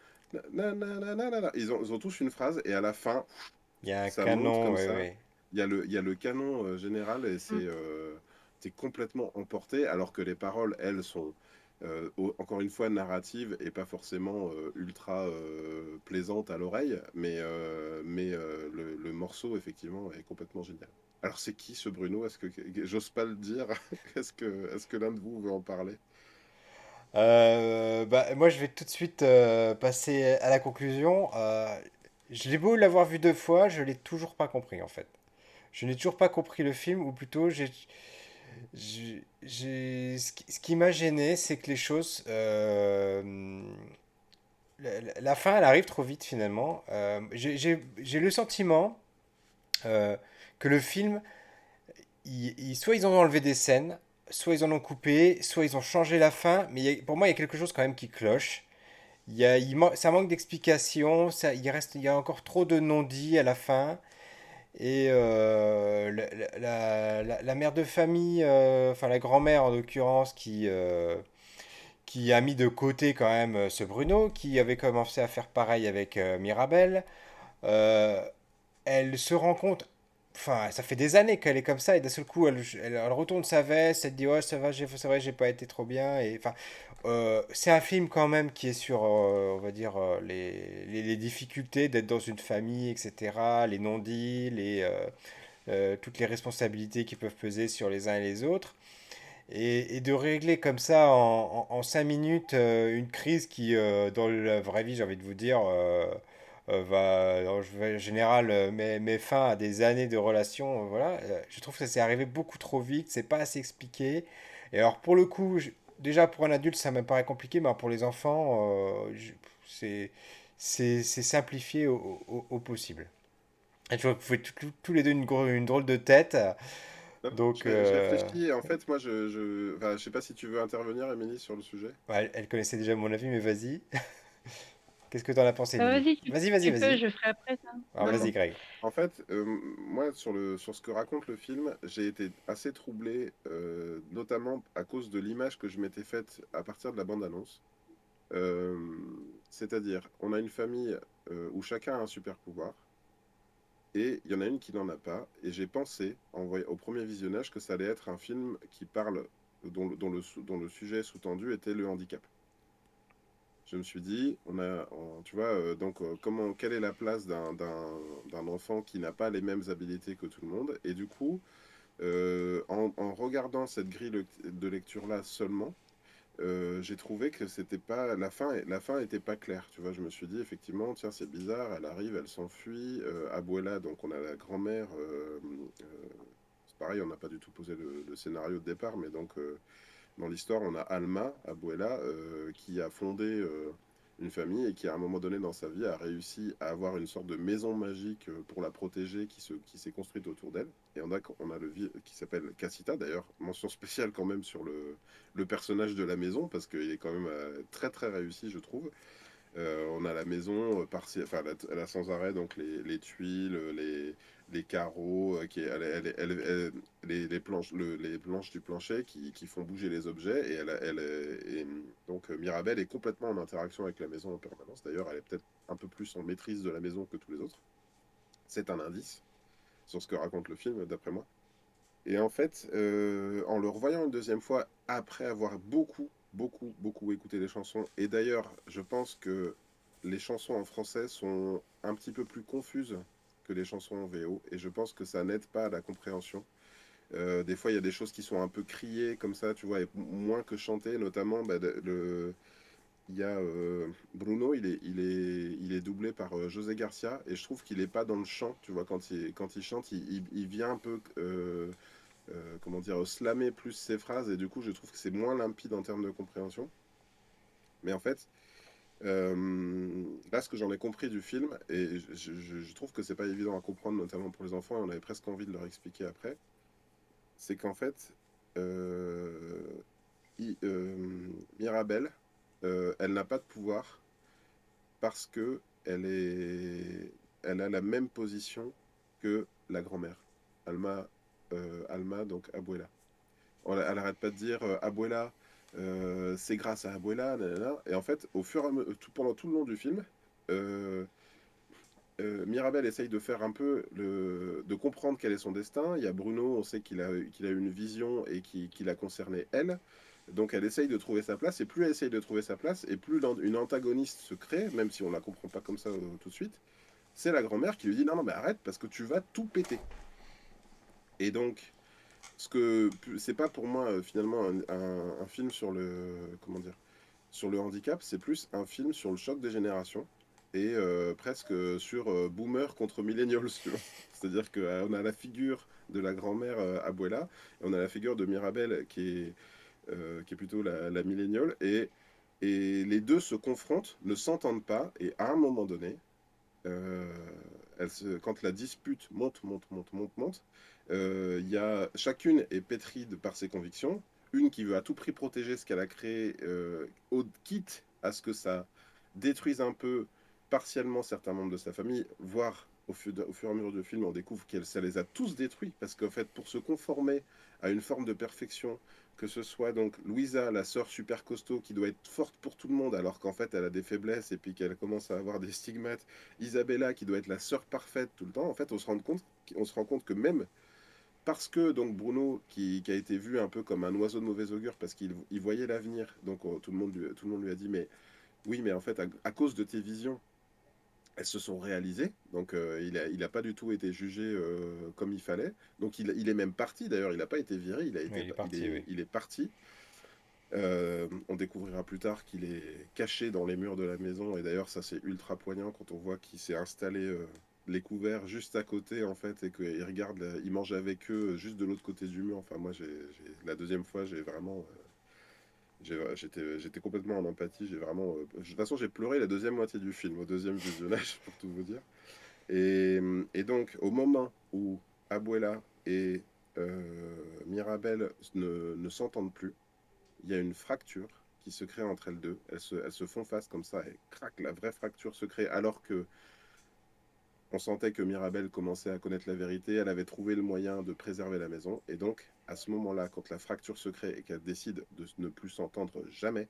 Ils ont tous une phrase, et à la fin, Il y a un ça monte canon, comme ouais, ça. ouais. Il y a le canon général, et Mm. c'est complètement emporté, alors que les paroles, elles, sont encore une fois narratives et pas forcément ultra plaisantes à l'oreille, mais le morceau, effectivement, est complètement génial. Alors, c'est qui ce Bruno? J'ose pas le dire. Est-ce que l'un de vous veut en parler? Moi, je vais tout de suite passer à la conclusion. Je l'ai beau l'avoir vu deux fois, je l'ai toujours pas compris en fait. Je n'ai toujours pas compris le film, ou plutôt, ce qui m'a gêné, c'est que les choses, la fin, elle arrive trop vite finalement. J'ai le sentiment que le film, soit ils ont enlevé des scènes, soit ils en ont coupé, soit ils ont changé la fin, mais pour moi, il y a quelque chose quand même qui cloche. Ça manque d'explications, il y a encore trop de non-dits à la fin. Et la mère de famille, enfin la grand-mère en l'occurrence, qui a mis de côté quand même ce Bruno, qui avait commencé à faire pareil avec Mirabel, euh, elle se rend compte, enfin ça fait des années qu'elle est comme ça, et d'un seul coup elle retourne sa veste, elle dit ouais ça va, c'est vrai j'ai pas été trop bien, et enfin c'est un film quand même qui est sur, on va dire, les difficultés d'être dans une famille, etc., les non-dits, toutes les responsabilités qui peuvent peser sur les uns et les autres. Et de régler comme ça en 5 minutes une crise qui, dans la vraie vie, j'ai envie de vous dire, en général, met fin à des années de relation. Voilà. Je trouve que ça s'est arrivé beaucoup trop vite, c'est pas assez expliqué. Et alors, pour le coup, déjà pour un adulte, ça me paraît compliqué, mais pour les enfants, c'est c'est simplifié au possible. Et je vois que vous faites tous les deux une drôle de tête. Non, Donc, je réfléchis, et en fait, moi, enfin, je sais pas si tu veux intervenir, Émilie, sur le sujet. ouais, elle connaissait déjà mon avis, mais vas-y. Qu'est-ce que t'en as pensé, Émilie? Vas-y, Vas-y, vas-y, tu peux, vas-y. je ferai après ça. Alors, Non, vas-y, non. Greg. En fait, moi, sur ce que raconte le film, j'ai été assez troublé, notamment à cause de l'image que je m'étais faite à partir de la bande-annonce. Euh, C'est-à-dire, on a une famille où chacun a un super pouvoir, et il y en a une qui n'en a pas. Et j'ai pensé, au premier visionnage, que ça allait être un film qui parle, dont le sujet sous-tendu était le handicap. Je me suis dit, tu vois, quelle est la place d'un enfant qui n'a pas les mêmes habilités que tout le monde? Et du coup, en regardant cette grille de lecture-là seulement, j'ai trouvé que c'était pas la fin était pas claire. Tu vois, je me suis dit effectivement, tiens, c'est bizarre. Elle arrive, elle s'enfuit. Abuela, donc on a la grand-mère. C'est pareil, on n'a pas du tout posé le scénario de départ, mais donc dans l'histoire, on a Alma, Abuela, qui a fondé une famille et qui, à un moment donné dans sa vie, a réussi à avoir une sorte de maison magique pour la protéger qui s'est construite autour d'elle. Et on a qui s'appelle Casita, d'ailleurs, mention spéciale quand même sur le personnage de la maison, parce qu'il est quand même très très réussi, je trouve. On a la maison, enfin, elle a sans arrêt donc les tuiles, les carreaux, les planches, les planches du plancher qui font bouger les objets. Et, donc Mirabelle est complètement en interaction avec la maison en permanence. D'ailleurs, elle est peut-être un peu plus en maîtrise de la maison que tous les autres. C'est un indice sur ce que raconte le film, d'après moi. Et en fait, en le revoyant une deuxième fois, après avoir beaucoup écouté les chansons, et d'ailleurs, je pense que les chansons en français sont un petit peu plus confuses que les chansons en VO, et je pense que ça n'aide pas à la compréhension. Des fois, il y a des choses qui sont un peu criées comme ça, tu vois, et moins que chantées, notamment bah, il y a Bruno, il est doublé par José Garcia, et je trouve qu'il n'est pas dans le chant, tu vois, quand il chante, il vient un peu comment dire, slammer plus ses phrases, et du coup, je trouve que c'est moins limpide en termes de compréhension. Mais en fait, là, ce que j'en ai compris du film, et je trouve que c'est pas évident à comprendre, notamment pour les enfants, et on avait presque envie de leur expliquer après, c'est qu'en fait, euh, Mirabelle, elle n'a pas de pouvoir parce que elle a la même position que la grand-mère, Alma, Alma, donc Abuela. Elle arrête pas de dire Abuela, c'est grâce à Abuela, nanana. Et en fait, au fur et à mesure, pendant tout le long du film, euh, Mirabel essaye de faire un peu de comprendre quel est son destin. Il y a Bruno, on sait qu'il a une vision et qui l'a concernée elle. Donc elle essaye de trouver sa place, et plus elle essaye de trouver sa place, et plus une antagoniste se crée, même si on la comprend pas comme ça tout de suite, c'est la grand-mère qui lui dit non, non, mais arrête, parce que tu vas tout péter. Et donc, ce que c'est pas pour moi finalement un film sur le comment dire sur le handicap, c'est plus un film sur le choc des générations et presque sur boomer contre millennials, tu vois. C'est-à-dire qu'on a la figure de la grand-mère Abuela et on a la figure de Mirabel qui est plutôt la milléniale et les deux se confrontent, ne s'entendent pas et à un moment donné, euh, quand la dispute monte, chacune est pétrie par ses convictions. Une qui veut à tout prix protéger ce qu'elle a créé, quitte à ce que ça détruise un peu partiellement certains membres de sa famille, voire au fur et à mesure du film, on découvre que ça les a tous détruits, parce qu'en fait, pour se conformer à une forme de perfection, que ce soit donc Louisa, la sœur super costaud, qui doit être forte pour tout le monde, alors qu'en fait, elle a des faiblesses et puis qu'elle commence à avoir des stigmates, Isabella qui doit être la sœur parfaite tout le temps, en fait on se rend compte que même parce que donc Bruno qui a été vu un peu comme un oiseau de mauvais augure parce qu'il voyait l'avenir, donc tout le monde lui a dit mais oui mais en fait à cause de tes visions elles se sont réalisées, donc il a pas du tout été jugé comme il fallait, donc il est même parti d'ailleurs, il n'a pas été viré, Oui, il est parti, oui. il est parti. On découvrira plus tard qu'il est caché dans les murs de la maison, et d'ailleurs ça c'est ultra poignant quand on voit qu'il s'est installé les couverts juste à côté en fait, et qu'il regarde, il mange avec eux juste de l'autre côté du mur. Enfin moi la deuxième fois j'ai vraiment, j'étais complètement en empathie, j'ai vraiment, de toute façon j'ai pleuré la deuxième moitié du film, au deuxième visionnage pour tout vous dire. Et donc au moment où Abuela et Mirabel ne s'entendent plus, il y a une fracture qui se crée entre elles deux. Elles se font face comme ça et crac, la vraie fracture se crée alors que on sentait que Mirabelle commençait à connaître la vérité, elle avait trouvé le moyen de préserver la maison. Et donc, à ce moment-là, quand la fracture se crée et qu'elles décident de ne plus s'entendre jamais,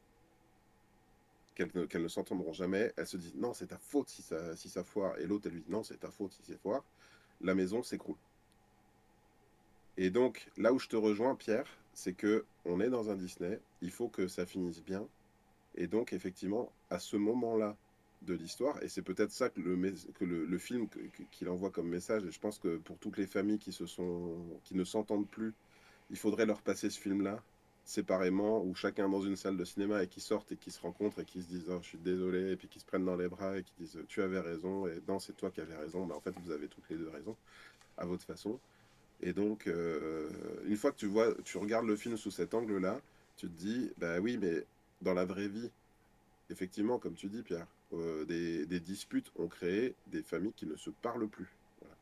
qu'elles ne s'entendront jamais, elles se disent non, c'est ta faute si ça foire. Et l'autre, elle lui dit non, c'est ta faute si c'est foire. La maison s'écroule. Et donc, là où je te rejoins, Pierre, c'est que on est dans un Disney, il faut que ça finisse bien. Et donc, effectivement, à ce moment-là de l'histoire, et c'est peut-être ça que le film qu'il envoie comme message, et je pense que pour toutes les familles qui ne s'entendent plus, il faudrait leur passer ce film-là séparément, ou chacun dans une salle de cinéma, et qui sortent et qui se rencontrent et qui se disent oh, je suis désolé, et puis qui se prennent dans les bras et qui disent tu avais raison, et non, c'est toi qui avais raison, mais en fait, vous avez toutes les deux raison, à votre façon. Et donc, une fois que tu regardes le film sous cet angle-là, tu te dis, bah oui, mais dans la vraie vie, effectivement, comme tu dis, Pierre, des disputes ont créé des familles qui ne se parlent plus. Voilà.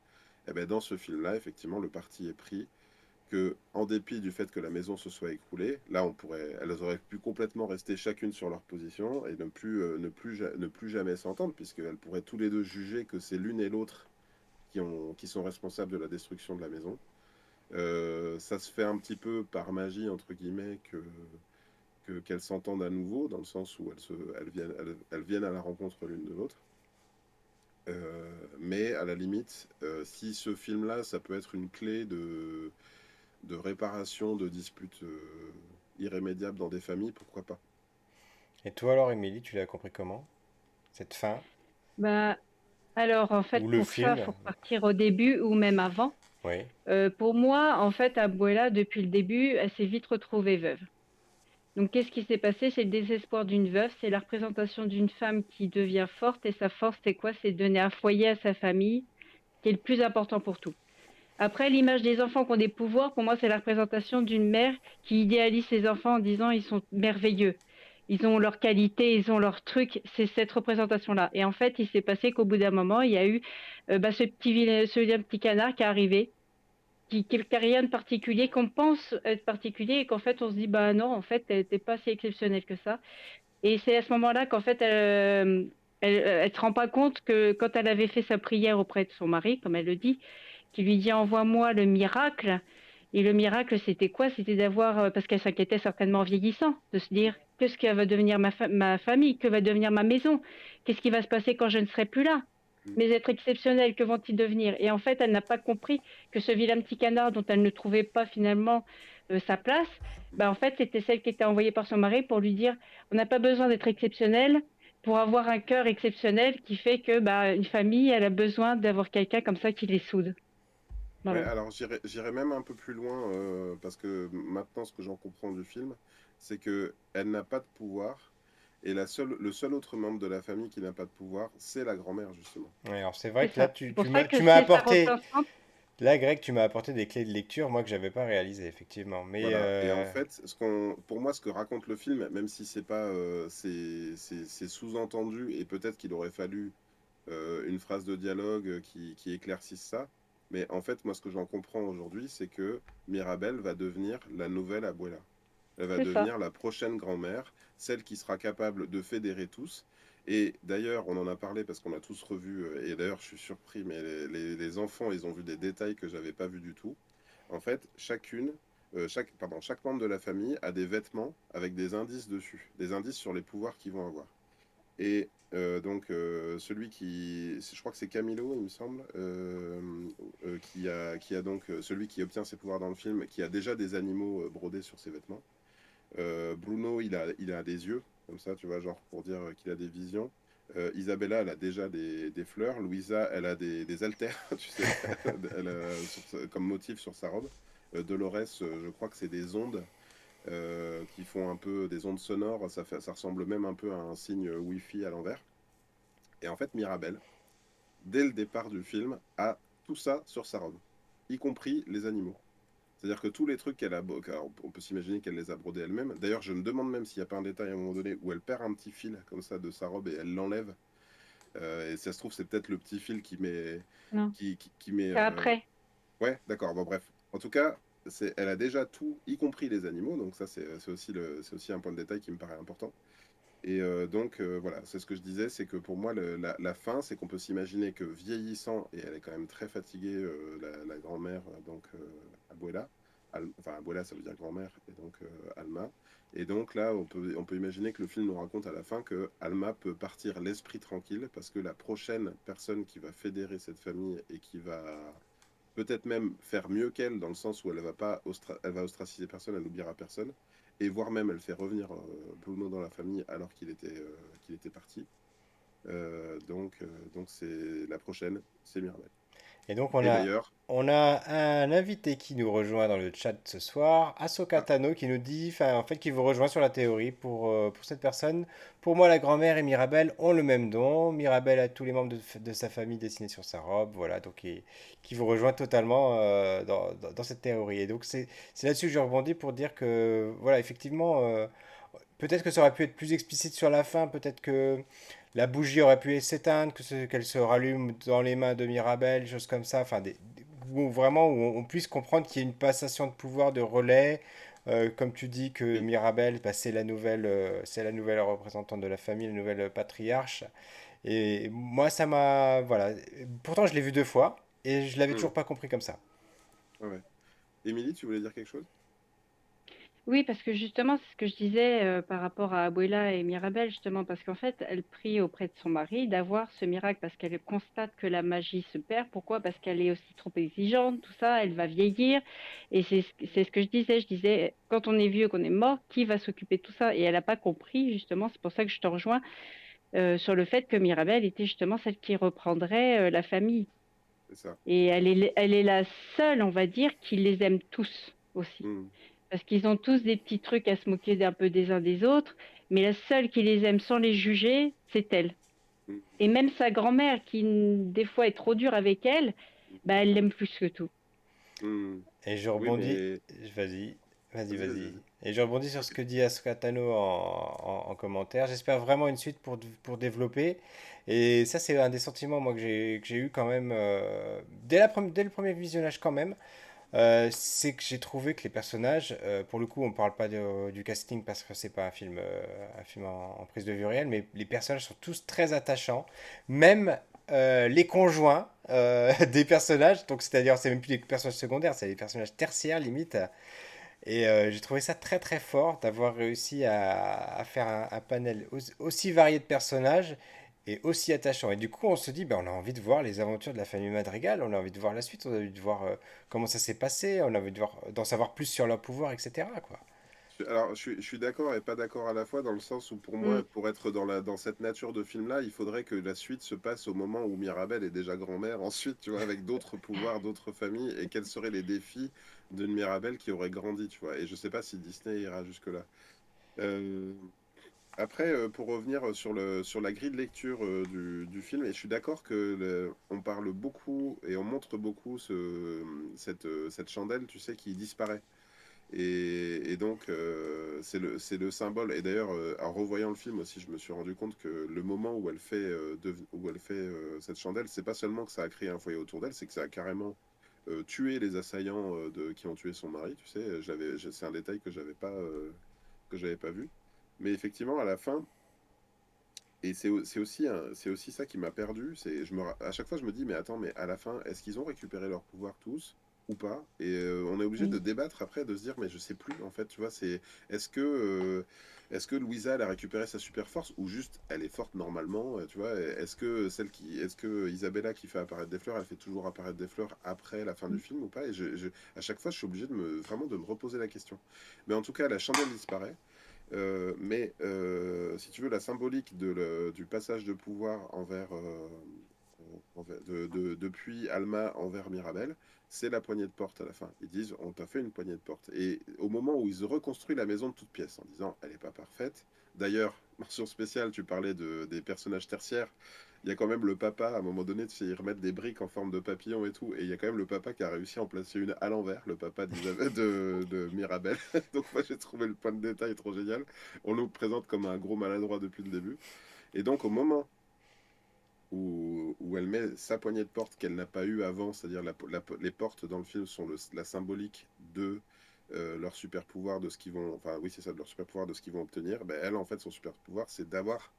Et ben dans ce film-là, effectivement, le parti est pris que, en dépit du fait que la maison se soit écroulée, là, elles auraient pu complètement rester chacune sur leur position et ne plus jamais s'entendre, puisqu'elles pourraient tous les deux juger que c'est l'une et l'autre qui sont responsables de la destruction de la maison. Ça se fait un petit peu par magie, entre guillemets, qu'elles s'entendent à nouveau, dans le sens où elles viennent à la rencontre l'une de l'autre. Mais à la limite, si ce film-là, ça peut être une clé de réparation de disputes irrémédiables dans des familles, pourquoi pas? Et toi alors, Émilie, tu l'as compris comment? Cette fin? Bah, alors, en fait, Ou le pour ça, film? faut repartir au début ou même avant. Oui. Pour moi, en fait, Abuela, depuis le début, elle s'est vite retrouvée veuve. Donc, qu'est-ce qui s'est passé? C'est le désespoir d'une veuve, c'est la représentation d'une femme qui devient forte, et sa force, c'est quoi? C'est de donner un foyer à sa famille, qui est le plus important pour tout. Après, l'image des enfants qui ont des pouvoirs, pour moi, c'est la représentation d'une mère qui idéalise ses enfants en disant ils sont merveilleux. Ils ont leurs qualités, ils ont leurs trucs. C'est cette représentation-là. Et en fait, il s'est passé qu'au bout d'un moment, il y a eu ce vilain petit canard qui est arrivé, qui n'a rien de particulier, qu'on pense être particulier, et qu'en fait, on se dit, bah non, en fait, t'es pas si exceptionnel que ça. Et c'est à ce moment-là qu'en fait, elle se rend pas compte que quand elle avait fait sa prière auprès de son mari, comme elle le dit, qui lui dit envoie-moi le miracle. Et le miracle, c'était quoi? C'était d'avoir, parce qu'elle s'inquiétait certainement en vieillissant, de se dire qu'est-ce que va devenir ma famille, que va devenir ma maison, qu'est-ce qui va se passer quand je ne serai plus là? Mes êtres exceptionnels, que vont-ils devenir? Et en fait, elle n'a pas compris que ce vilain petit canard dont elle ne trouvait pas finalement sa place, bah, en fait, c'était celle qui était envoyée par son mari pour lui dire on n'a pas besoin d'être exceptionnel pour avoir un cœur exceptionnel qui fait que bah, une famille, elle a besoin d'avoir quelqu'un comme ça qui les soude. Ouais, Voilà. alors j'irai même un peu plus loin, parce que maintenant, ce que j'en comprends du film, c'est que elle n'a pas de pouvoir, et le seul autre membre de la famille qui n'a pas de pouvoir, c'est la grand-mère, justement. Ouais, alors c'est C'est vrai que là, ça. tu, C'est tu pour ça m'as, que tu m'as c'est sa apporté, représentante. là, Greg, tu m'as apporté des clés de lecture, moi, que j'avais pas réalisées, effectivement. Mais, Voilà. Et en fait, pour moi, ce que raconte le film, même si c'est pas, c'est sous-entendu, et peut-être qu'il aurait fallu une phrase de dialogue qui éclaircisse ça. Mais en fait, moi, ce que j'en comprends aujourd'hui, c'est que Mirabelle va devenir la nouvelle Abuela. Elle va C'est ça. devenir la prochaine grand-mère, celle qui sera capable de fédérer tous. Et d'ailleurs, on en a parlé parce qu'on a tous revu, et d'ailleurs, je suis surpris, mais les enfants, ils ont vu des détails que j'avais pas vus du tout. En fait, chaque membre de la famille a des vêtements avec des indices dessus, des indices sur les pouvoirs qu'ils vont avoir. Et celui je crois que c'est Camilo, il me semble, qui a donc celui qui obtient ses pouvoirs dans le film, qui a déjà des animaux brodés sur ses vêtements. Bruno, il a des yeux, comme ça, tu vois, genre pour dire qu'il a des visions. Isabella, elle a déjà des fleurs. Louisa, elle a des haltères, tu sais, comme motif sur sa robe. Dolores, je crois que c'est des ondes qui font un peu des ondes sonores. Ça ressemble même un peu à un signe Wi-Fi à l'envers. Et en fait, Mirabelle, dès le départ du film, a tout ça sur sa robe, y compris les animaux. C'est-à-dire que tous les trucs qu'elle a, on peut s'imaginer qu'elle les a brodés elle-même. D'ailleurs, je me demande même s'il n'y a pas un détail à un moment donné où elle perd un petit fil comme ça de sa robe et elle l'enlève. Et si ça se trouve, c'est peut-être le petit fil Non. qui met. C'est après. Ouais, d'accord. Bon, bref. En tout cas, elle a déjà tout, y compris les animaux. Donc ça, c'est aussi un point de détail qui me paraît important. Et voilà, c'est ce que je disais, c'est que pour moi, la fin, c'est qu'on peut s'imaginer que vieillissant, et elle est quand même très fatiguée, la grand-mère, Abuela, enfin Abuela, ça veut dire grand-mère, et donc Alma. Et donc là, on peut imaginer que le film nous raconte à la fin que Alma peut partir l'esprit tranquille, parce que la prochaine personne qui va fédérer cette famille et qui va peut-être même faire mieux qu'elle, dans le sens où elle va pas elle va ostraciser personne, elle n'oubliera personne, et voire même elle fait revenir Bruno dans la famille alors qu'il était parti. Donc c'est la prochaine, c'est Mirabel. et donc, Et d'ailleurs, on a un invité qui nous rejoint dans le chat ce soir, Ahsoka ah, Tano, qui nous dit, enfin, en fait, qui vous rejoint sur la théorie pour cette personne. Pour moi, la grand-mère et Mirabelle ont le même don. Mirabelle a tous les membres de sa famille dessinés sur sa robe, voilà, donc qui vous rejoint totalement dans cette théorie. Et donc, c'est là-dessus que je rebondis pour dire que, voilà, effectivement, peut-être que ça aurait pu être plus explicite sur la fin, peut-être que la bougie aurait pu s'éteindre, qu'elle se rallume dans les mains de Mirabel, choses comme ça, enfin, où vraiment où on puisse comprendre qu'il y a une passation de pouvoir, de relais, comme tu dis que oui, Mirabel, bah, c'est la nouvelle représentante de la famille, la nouvelle patriarche. Et moi, ça m'a, voilà. Pourtant, je l'ai vu deux fois. et je l'avais Hmm. toujours pas compris comme ça. Ouais, ouais. Émilie, tu voulais dire quelque chose? Oui, parce que justement, c'est ce que je disais par rapport à Abuela et Mirabel, justement, parce qu'en fait, elle prie auprès de son mari d'avoir ce miracle parce qu'elle constate que la magie se perd. Pourquoi? Parce qu'elle est aussi trop exigeante, tout ça, elle va vieillir. Et c'est ce que je disais. Je disais, quand on est vieux, qu'on est mort, qui va s'occuper de tout ça? Et elle n'a pas compris, justement, c'est pour ça que je te rejoins sur le fait que Mirabel était justement celle qui reprendrait la famille. C'est ça. Et elle est la seule, on va dire, qui les aime tous aussi. Hmm. Parce qu'ils ont tous des petits trucs à se moquer un peu des uns des autres, mais la seule qui les aime sans les juger, c'est elle. Hmm. Et même sa grand-mère, qui des fois est trop dure avec elle, Hmm. bah, elle l'aime plus que tout. Hmm. Et je Oui, rebondis, mais vas-y, vas-y, vas-y, vas-y, vas-y. vas-y. Et je rebondis sur ce que dit Asuka Tano en commentaire. J'espère vraiment une suite pour développer. Et ça, c'est un des sentiments moi que j'ai eu quand même dès le premier visionnage quand même. C'est que j'ai trouvé que les personnages, pour le coup, on parle pas du casting parce que c'est pas un film en prise de vue réelle, mais les personnages sont tous très attachants, même les conjoints des personnages. Donc c'est-à-dire, c'est même plus des personnages secondaires, c'est des personnages tertiaires limite. Et j'ai trouvé ça très très fort d'avoir réussi à faire un panel aussi varié de personnages et aussi attachant. Et du coup, on se dit, ben, on a envie de voir les aventures de la famille Madrigal, on a envie de voir la suite, on a envie de voir comment ça s'est passé, on a envie de voir, d'en savoir plus sur leur pouvoir, etc. quoi. Alors, je suis d'accord et pas d'accord à la fois, dans le sens où pour Mm. moi, pour être dans cette nature de film-là, il faudrait que la suite se passe au moment où Mirabel est déjà grand-mère, ensuite, tu vois, avec d'autres pouvoirs, d'autres familles, et quels seraient les défis d'une Mirabel qui aurait grandi, tu vois. Et je sais pas si Disney ira jusque-là. Euh, Après, pour revenir sur la grille de lecture du film, et je suis d'accord que on parle beaucoup et on montre beaucoup cette chandelle, tu sais, qui disparaît. Et donc, c'est le symbole. Et d'ailleurs, en revoyant le film aussi, je me suis rendu compte que le moment où elle fait, où elle fait cette chandelle, c'est pas seulement que ça a créé un foyer autour d'elle, c'est que ça a carrément tué les assaillants qui ont tué son mari. Tu sais, c'est un détail que j'avais pas vu. Mais effectivement, à la fin, et c'est aussi ça qui m'a perdu. À chaque fois, je me dis, mais attends, mais à la fin, est-ce qu'ils ont récupéré leur pouvoir tous ou pas? Et on est obligé de Oui. débattre après, de se dire, mais je sais plus, en fait, tu vois, est-ce que Louisa, elle a récupéré sa super force ou juste elle est forte normalement, tu vois? Est-ce que Isabella qui fait apparaître des fleurs, elle fait toujours apparaître des fleurs après la fin du film ou pas? Et à chaque fois, je suis obligé vraiment de me reposer la question. Mais en tout cas, la chandelle disparaît. Si tu veux, la symbolique du passage de pouvoir depuis Alma envers Mirabel, c'est la poignée de porte à la fin. Ils disent, on t'a fait une poignée de porte. Et au moment où ils reconstruisent la maison de toutes pièces, en disant, elle n'est pas parfaite. D'ailleurs, mention spéciale, tu parlais des personnages tertiaires. Il y a quand même le papa, à un moment donné, tu sais, ils remettent des briques en forme de papillon et tout. Et il y a quand même le papa qui a réussi à en placer une à l'envers, le papa de Mirabel. Donc moi, j'ai trouvé le point de détail trop génial. On nous présente comme un gros maladroit depuis le début. Et donc, au moment où elle met sa poignée de porte qu'elle n'a pas eue avant, c'est-à-dire les portes dans le film sont la symbolique de leur super pouvoir, de ce qu'ils vont, enfin oui c'est ça, de leur super pouvoir, de ce qu'ils vont obtenir, ben, elle en fait son super pouvoir c'est d'avoir,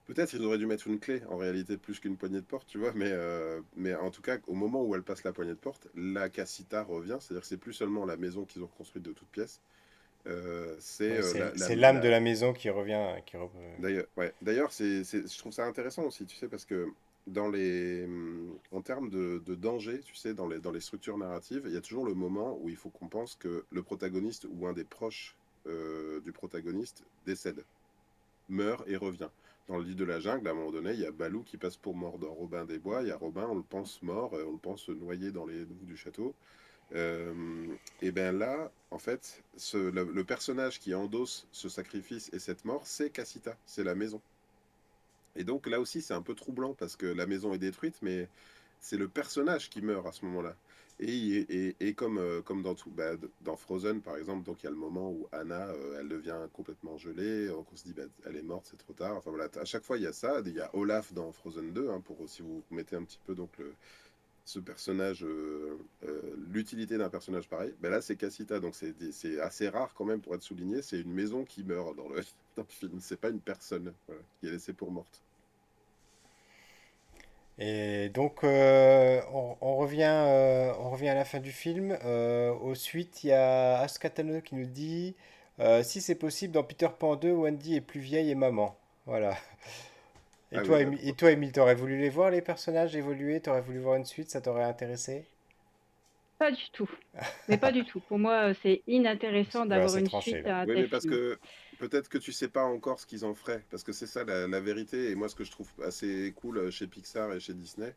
peut-être ils auraient dû mettre une clé en réalité plus qu'une poignée de porte, tu vois, mais en tout cas au moment où elle passe la poignée de porte, la Casita revient, c'est-à-dire que c'est plus seulement la maison qu'ils ont construite de toutes pièces, c'est Ouais, la, c'est l'âme de la maison qui revient. D'ailleurs, ouais. D'ailleurs, je trouve ça intéressant aussi, tu sais, parce que en termes de danger, tu sais, dans les structures narratives, il y a toujours le moment où il faut qu'on pense que le protagoniste ou un des proches du protagoniste décède, meurt et revient. Dans le livre de la jungle, à un moment donné, il y a Balou qui passe pour mort. Dans Robin des Bois, il y a Robin, on le pense mort, on le pense noyé dans les douves du château. Et bien là, en fait, le personnage qui endosse ce sacrifice et cette mort, c'est Cassita, c'est la maison. Et donc là aussi, c'est un peu troublant parce que la maison est détruite, mais c'est le personnage qui meurt à ce moment-là. Et comme dans tout, bah, dans Frozen par exemple, donc il y a le moment où Anna, elle devient complètement gelée, donc on se dit, bah, elle est morte, c'est trop tard. Enfin voilà, à chaque fois il y a ça. Il y a Olaf dans Frozen 2, hein, pour si vous mettez un petit peu donc ce personnage, l'utilité d'un personnage pareil. Ben là, c'est Cassita, donc c'est assez rare quand même pour être souligné. C'est une maison qui meurt dans le film, c'est pas une personne voilà, qui est laissée pour morte. Et donc, on revient à la fin du film. Au suite, il y a Ascatano qui nous dit si c'est possible, dans Peter Pan 2, Wendy est plus vieille et maman. Voilà. Ah oui, bah, Et pourquoi toi, Emile, t'aurais voulu les voir, les personnages évoluer? T'aurais voulu voir une suite? Ça t'aurait intéressé? Pas du tout. Mais pas du tout. Pour moi, c'est inintéressant Ouais, d'avoir c'est une tranché, suite là. à un Oui, tel mais parce film. que peut-être que tu sais pas encore ce qu'ils en feraient, parce que c'est ça la vérité. Et moi, ce que je trouve assez cool chez Pixar et chez Disney,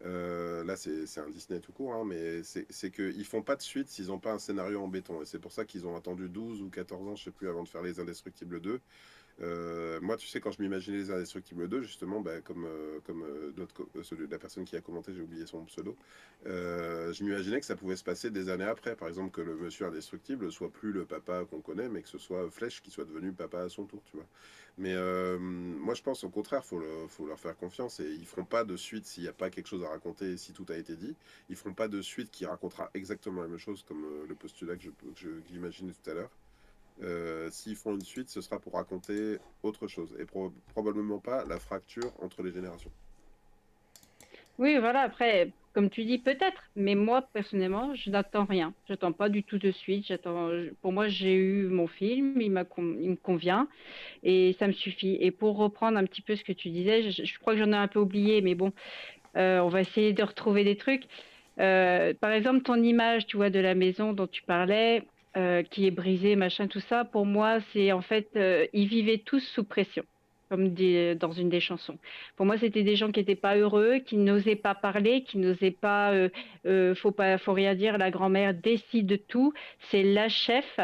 là c'est un Disney tout court, hein, mais c'est qu'ils font pas de suite s'ils n'ont pas un scénario en béton. Et c'est pour ça qu'ils ont attendu 12 ou 14 ans, je sais plus, avant de faire Les Indestructibles 2. Moi, tu sais, quand je m'imaginais Les Indestructibles 2, justement, bah, comme la personne qui a commenté, j'ai oublié son pseudo, je m'imaginais que ça pouvait se passer des années après. Par exemple, que le monsieur indestructible soit plus le papa qu'on connaît, mais que ce soit Flèche qui soit devenu papa à son tour, tu vois. Mais moi, je pense au contraire, faut leur faire confiance et ils feront pas de suite s'il n'y a pas quelque chose à raconter et si tout a été dit. Ils feront pas de suite qui racontera exactement la même chose, comme le postulat que j'imaginais tout à l'heure. S'ils font une suite, ce sera pour raconter autre chose et probablement pas la fracture entre les générations. Oui, voilà, après, comme tu dis, peut-être, mais moi, personnellement, je n'attends rien. J'attends pas du tout de suite. Pour moi, j'ai eu mon film, il me convient et ça me suffit. Et pour reprendre un petit peu ce que tu disais, je crois que j'en ai un peu oublié, mais bon, on va essayer de retrouver des trucs. Par exemple, ton image, tu vois, de la maison dont tu parlais, qui est brisée, machin, tout ça, pour moi, c'est en fait, ils vivaient tous sous pression, comme dit dans une des chansons. Pour moi, c'était des gens qui n'étaient pas heureux, qui n'osaient pas parler, qui n'osaient pas, faut rien dire, la grand-mère décide de tout, c'est la chef,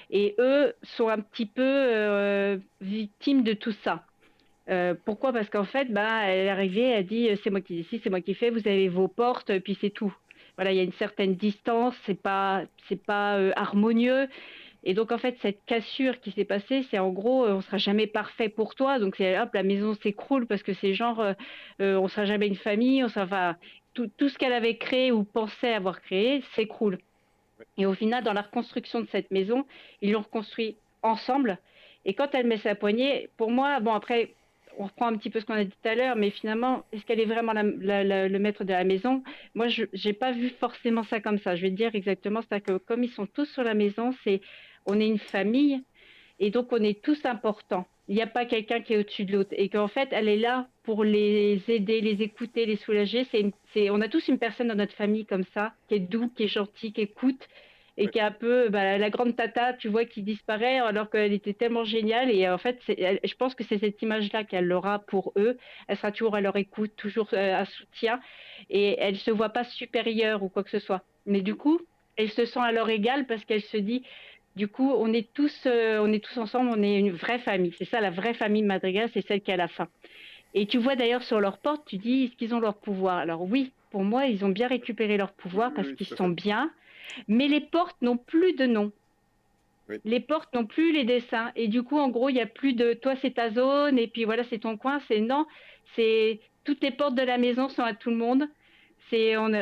et eux sont un petit peu victimes de tout ça. Pourquoi? Parce qu'en fait, bah, elle est arrivée, elle dit, c'est moi qui décide, c'est moi qui fais, vous avez vos portes, puis c'est tout. Voilà, il y a une certaine distance, c'est pas harmonieux. Et donc, en fait, cette cassure qui s'est passée, c'est en gros, on sera jamais parfait pour toi. Donc, c'est hop, la maison s'écroule parce que c'est genre, on sera jamais une famille, on sera, enfin, tout ce qu'elle avait créé ou pensait avoir créé s'écroule. Et au final, dans la reconstruction de cette maison, ils l'ont reconstruit ensemble. Et quand elle met sa poignée, pour moi, bon après, on reprend un petit peu ce qu'on a dit tout à l'heure, mais finalement, est-ce qu'elle est vraiment le maître de la maison? Moi, je n'ai pas vu forcément ça comme ça. Je vais te dire exactement, c'est que comme ils sont tous sur la maison, on est une famille et donc on est tous importants. Il n'y a pas quelqu'un qui est au-dessus de l'autre. Et qu'en fait, elle est là pour les aider, les écouter, les soulager. On a tous une personne dans notre famille comme ça, qui est doux, qui est gentil, qui écoute et Ouais. qui est un peu bah, la grande tata, tu vois, qui disparaît alors qu'elle était tellement géniale. Et en fait, je pense que c'est cette image-là qu'elle aura pour eux. Elle sera toujours à leur écoute, toujours un soutien. Et elle ne se voit pas supérieure ou quoi que ce soit. Mais du coup, elle se sent à leur égal parce qu'elle se dit, du coup, on est tous ensemble, on est une vraie famille. C'est ça, la vraie famille de Madrigal, c'est celle qui a la fin. Et tu vois d'ailleurs sur leur porte, tu dis, est-ce qu'ils ont leur pouvoir? Alors oui, pour moi, ils ont bien récupéré leur Oui, pouvoir oui, parce oui, qu'ils tout à sont fait. bien, mais les portes n'ont plus de nom. Oui. Les portes n'ont plus les dessins. Et du coup, en gros, il n'y a plus de toi, c'est ta zone, et puis voilà, c'est ton coin. C'est non, c'est toutes les portes de la maison sont à tout le monde. Voilà,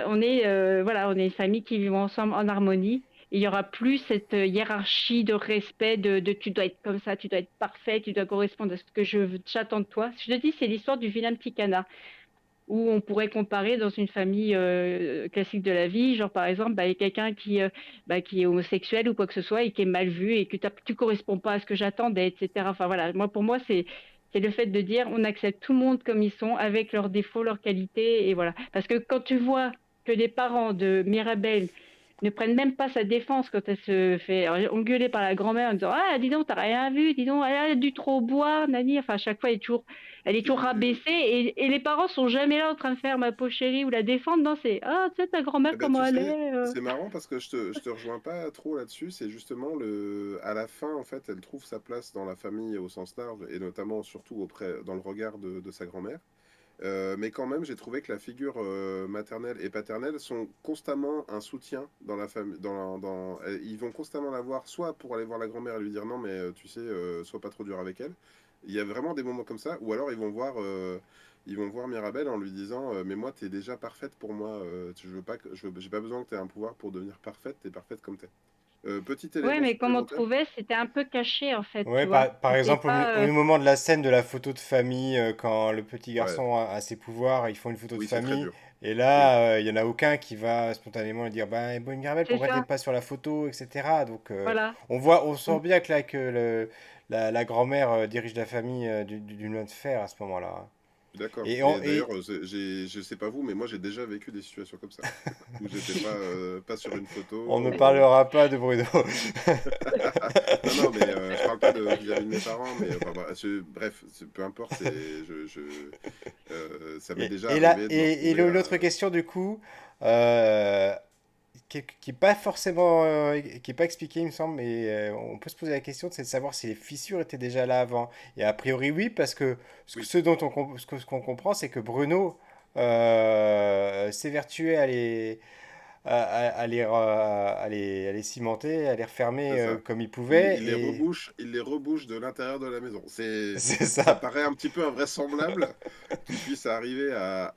on est une famille qui vit ensemble en harmonie. Il y aura plus cette hiérarchie de respect de tu dois être comme ça, tu dois être parfait, tu dois correspondre à ce que j'attends de toi. Je te dis, c'est l'histoire du vilain petit canard où on pourrait comparer dans une famille classique de la vie, genre par exemple, bah, il y a quelqu'un qui est homosexuel ou quoi que ce soit et qui est mal vu et que tu corresponds pas à ce que j'attendais, etc. Enfin voilà, pour moi, c'est le fait de dire on accepte tout le monde comme ils sont, avec leurs défauts, leurs qualités, et voilà. Parce que quand tu vois que les parents de Mirabel ne prennent même pas sa défense quand elle se fait engueuler par la grand-mère en disant ah dis donc t'as rien vu, dis donc elle a dû trop boire, Nani, enfin à chaque fois elle est toujours C'est- rabaissée et les parents sont jamais là en train de faire ma pauvre chérie ou la défendre. Non, c'est ah, tu sais, ta grand-mère, Eh ben, comment tu elle sais, est. c'est marrant parce que je te rejoins pas trop là-dessus. C'est justement à la fin, en fait, elle trouve sa place dans la famille au sens large et notamment, surtout dans le regard de sa grand-mère. Mais quand même, j'ai trouvé que la figure maternelle et paternelle sont constamment un soutien dans la famille. Ils vont constamment la voir, soit pour aller voir la grand-mère et lui dire non, mais tu sais, sois pas trop dur avec elle. Il y a vraiment des moments comme ça, ou alors ils vont voir Mirabel en lui disant mais moi, t'es déjà parfaite pour moi. Je veux pas j'ai pas besoin que t'aies un pouvoir pour devenir parfaite. T'es parfaite comme t'es. Petit Ouais, élément mais comme on supplémentaire. trouvait, c'était un peu caché en fait, Ouais, tu vois. par C'était exemple, pas. au moment de la scène de la photo de famille, quand le petit Ouais, garçon a ses pouvoirs, ils font une photo de oui, c'est très famille, dur. et Oui, là, il y en a aucun qui va spontanément dire, bah, Bonne Mirabelle, C'est pourquoi t'es ça, pas sur la photo, etc. Donc, voilà. on sent Mm. bien que là, que la grand-mère dirige la famille d'une main de fer à ce moment-là, hein. d'accord. Et, Mais et d'ailleurs, je sais pas vous, mais moi j'ai déjà vécu des situations comme ça, où j'étais pas sur une on ne photo. parlera pas de Bruno. Non, non, mais je parle pas de vis-à-vis de mes parents, mais enfin, bref, peu importe, ça m'est déjà Et là, arrivé de me retrouver l'autre question du coup, euh, qui est pas forcément, qui est pas expliqué, il me semble, mais on peut se poser la question, c'est de savoir si les fissures étaient déjà là avant. Et a priori oui, parce que Oui, ce dont ce qu'on comprend, c'est que Bruno s'évertuait à les cimenter, à les refermer c'est ça. comme il Il, pouvait, il les et rebouche, il les rebouche de l'intérieur de la maison. c'est Ça ça. paraît un petit peu invraisemblable qu'il puisse arriver à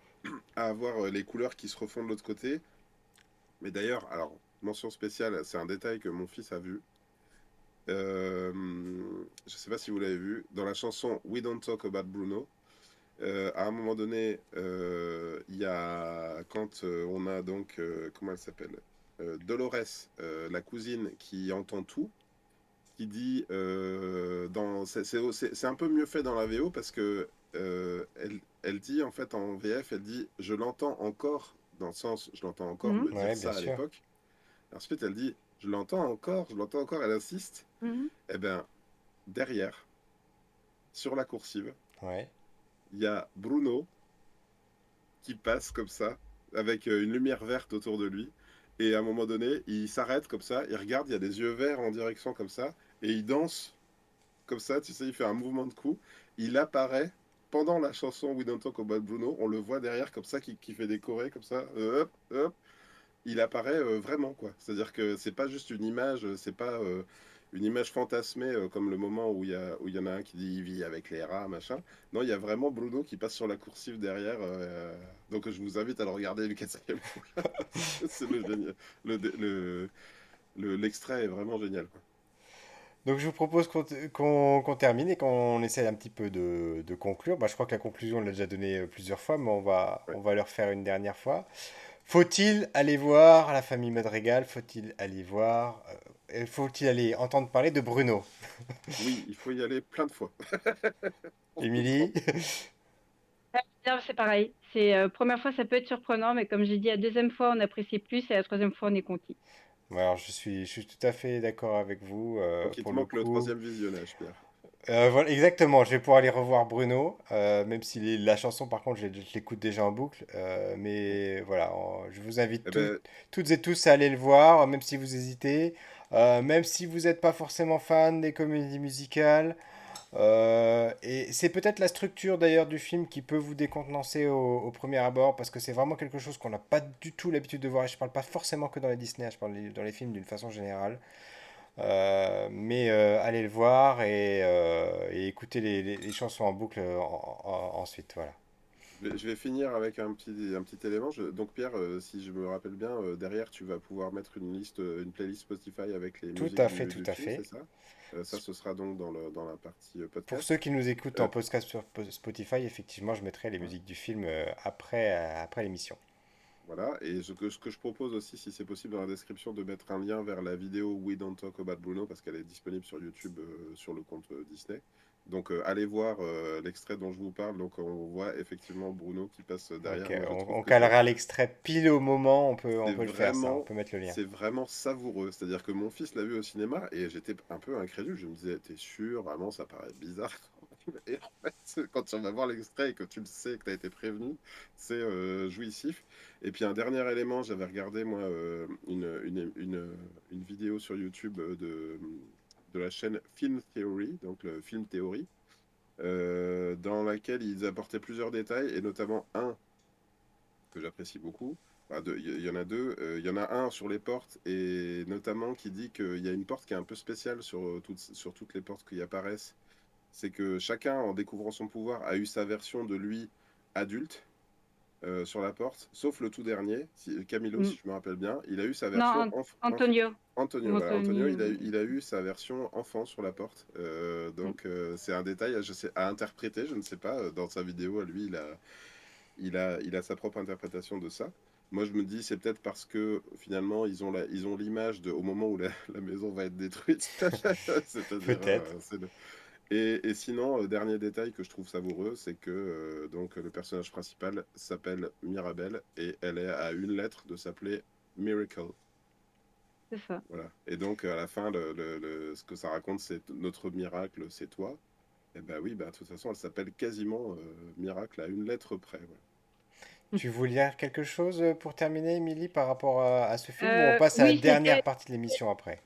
avoir les couleurs qui se refont de l'autre côté. Mais d'ailleurs, alors, mention spéciale, c'est un détail que mon fils a vu. Je sais pas si vous l'avez vu, dans la chanson We Don't Talk About Bruno, à un moment donné, il y a quand on a donc, comment elle s'appelle? Dolores, la cousine qui entend tout, qui dit, c'est un peu mieux fait dans la VO parce que elle dit en fait en VF, elle dit je l'entends encore, dans le sens je l'entends encore Mhm, me dire Ouais, bien ça à sûr. l'époque. Ensuite elle dit je l'entends encore, elle insiste. mhm. Eh bien, derrière, sur la coursive, Ouais. il y a Bruno qui passe comme ça, avec une lumière verte autour de lui. Et à un moment donné, il s'arrête comme ça, il regarde, il y a des yeux verts en direction comme ça, et il danse comme ça, tu sais, il fait un mouvement de cou. Il apparaît pendant la chanson We Don't Talk About Bruno, on le voit derrière comme ça, qui fait des chorés comme ça, hop, hop. Il apparaît vraiment, quoi. C'est-à-dire que c'est pas juste une image, c'est pas une image fantasmée comme le moment où il y en a un qui dit il vit avec les rats, machin. Non, il y a vraiment Bruno qui passe sur la coursive derrière. Donc je vous invite à le regarder une quatrième fois. C'est le génial. L'extrait est vraiment génial, quoi. Donc je vous propose qu'on termine et qu'on essaie un petit peu de conclure. Bah, je crois que la conclusion on l'a déjà donnée plusieurs fois, mais Ouais. on va le refaire une dernière fois. Faut-il aller voir la famille Madrigal? Faut-il aller voir, faut-il aller entendre parler de Bruno? Oui, il faut y aller plein de fois pour Émilie? comprendre. Là, c'est pareil. C'est première fois, ça peut être surprenant, mais comme j'ai dit, la deuxième fois, on apprécie plus et la troisième fois, on est content. Ouais, alors je suis tout à fait d'accord avec vous Donc il te pour le manque le coup. troisième visionnage, Pierre. Voilà, exactement, je vais pouvoir aller revoir Bruno, même si la chanson par contre je l'écoute déjà en boucle, mais voilà, je vous invite Eh ben, toutes et tous à aller le voir, même si vous hésitez, même si vous n'êtes pas forcément fan des comédies musicales, et c'est peut-être la structure d'ailleurs du film qui peut vous décontenancer au premier abord, parce que c'est vraiment quelque chose qu'on n'a pas du tout l'habitude de voir, et je parle pas forcément que dans les Disney, je parle dans les films d'une façon générale. Mais allez le voir et écoutez les chansons en boucle ensuite. Voilà. je vais finir avec un petit élément. Donc Pierre, si je me rappelle bien, derrière tu vas pouvoir mettre une liste, une playlist Spotify avec les Tout musiques à fait, tout du à film, c'est fait. ça? Ça, ce sera donc dans la partie Pour ceux podcast. qui nous écoutent en Euh, podcast sur Spotify, effectivement, je mettrai les voilà. musiques du film après l'émission. Voilà. Et ce que je propose aussi, si c'est possible dans la description, de mettre un lien vers la vidéo We Don't Talk About Bruno, parce qu'elle est disponible sur YouTube, sur le compte Disney. Donc allez voir l'extrait dont je vous parle. Donc on voit effectivement Bruno qui passe derrière. Ok, Moi je trouve on que c'est calera l'extrait pile au moment, on c'est peut le faire ça, on vraiment, peut mettre le lien. c'est vraiment savoureux. C'est-à-dire que mon fils l'a vu au cinéma et j'étais un peu incrédule. Je me disais, t'es sûr, vraiment, ça paraît bizarre. Et en fait, quand tu vas voir l'extrait et que tu le sais, que tu as été prévenu, c'est jouissif. Et puis un dernier élément, j'avais regardé moi une vidéo sur YouTube de la chaîne Film Theory, donc le film théorie, dans laquelle ils apportaient plusieurs détails et notamment un que j'apprécie beaucoup. Enfin, il y en a deux. Il y en a un sur les portes et notamment qui dit qu'il y a une porte qui est un peu spéciale sur toutes les portes qui apparaissent. C'est que chacun, en découvrant son pouvoir, a eu sa version de lui adulte. sur la porte, sauf le tout dernier, Camilo, Mm. si je me rappelle bien, il a eu sa Non, version Antonio. Antonio, voilà, Antonio, Antonio. il a eu sa version enfant sur la porte. Mm. C'est un détail à interpréter, je ne sais pas. Dans sa vidéo, lui, il a sa propre interprétation de ça. Moi, je me dis, c'est peut-être parce que finalement, ils ont l'image de, au moment où la maison va être détruite. C'est-à-dire, Peut-être. et sinon, dernier détail que je trouve savoureux, c'est que donc le personnage principal s'appelle Mirabelle et elle est à une lettre de s'appeler Miracle. C'est ça. Voilà. Et donc à la fin, ce que ça raconte, c'est notre miracle, c'est toi. Et ben oui, bah, de toute façon, elle s'appelle quasiment Miracle à une lettre près. Voilà. Tu voulais dire quelque chose pour terminer, Émilie, par rapport à ce film, ou on passe à la Oui, dernière partie de l'émission après?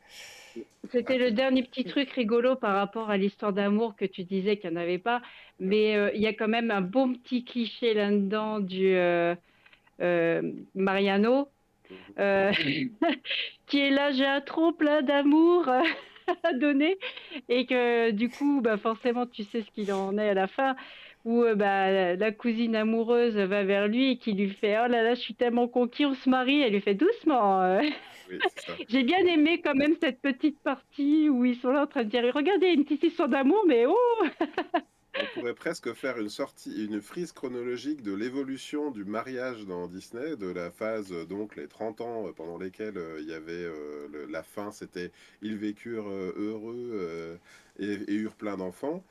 c'était le Après. dernier petit truc rigolo par rapport à l'histoire d'amour que tu disais qu'il n'y en avait pas. Mais il y a quand même un bon petit cliché là-dedans du Mariano, Mhm. euh, qui est là, j'ai un trop plein d'amour à donner. Et que du coup, bah, forcément, tu sais ce qu'il en est à la fin, où bah, la cousine amoureuse va vers lui et qui lui fait oh là là, je suis tellement conquis, on se marie. Elle lui fait doucement. Oui, c'est ça. J'ai bien aimé quand même cette petite partie où ils sont là en train de dire regardez, une petite histoire d'amour, mais oh. On pourrait presque faire une frise chronologique de l'évolution du mariage dans Disney, de la phase, donc les 30 ans pendant lesquels il y avait la fin, c'était ils vécurent heureux et eurent plein d'enfants.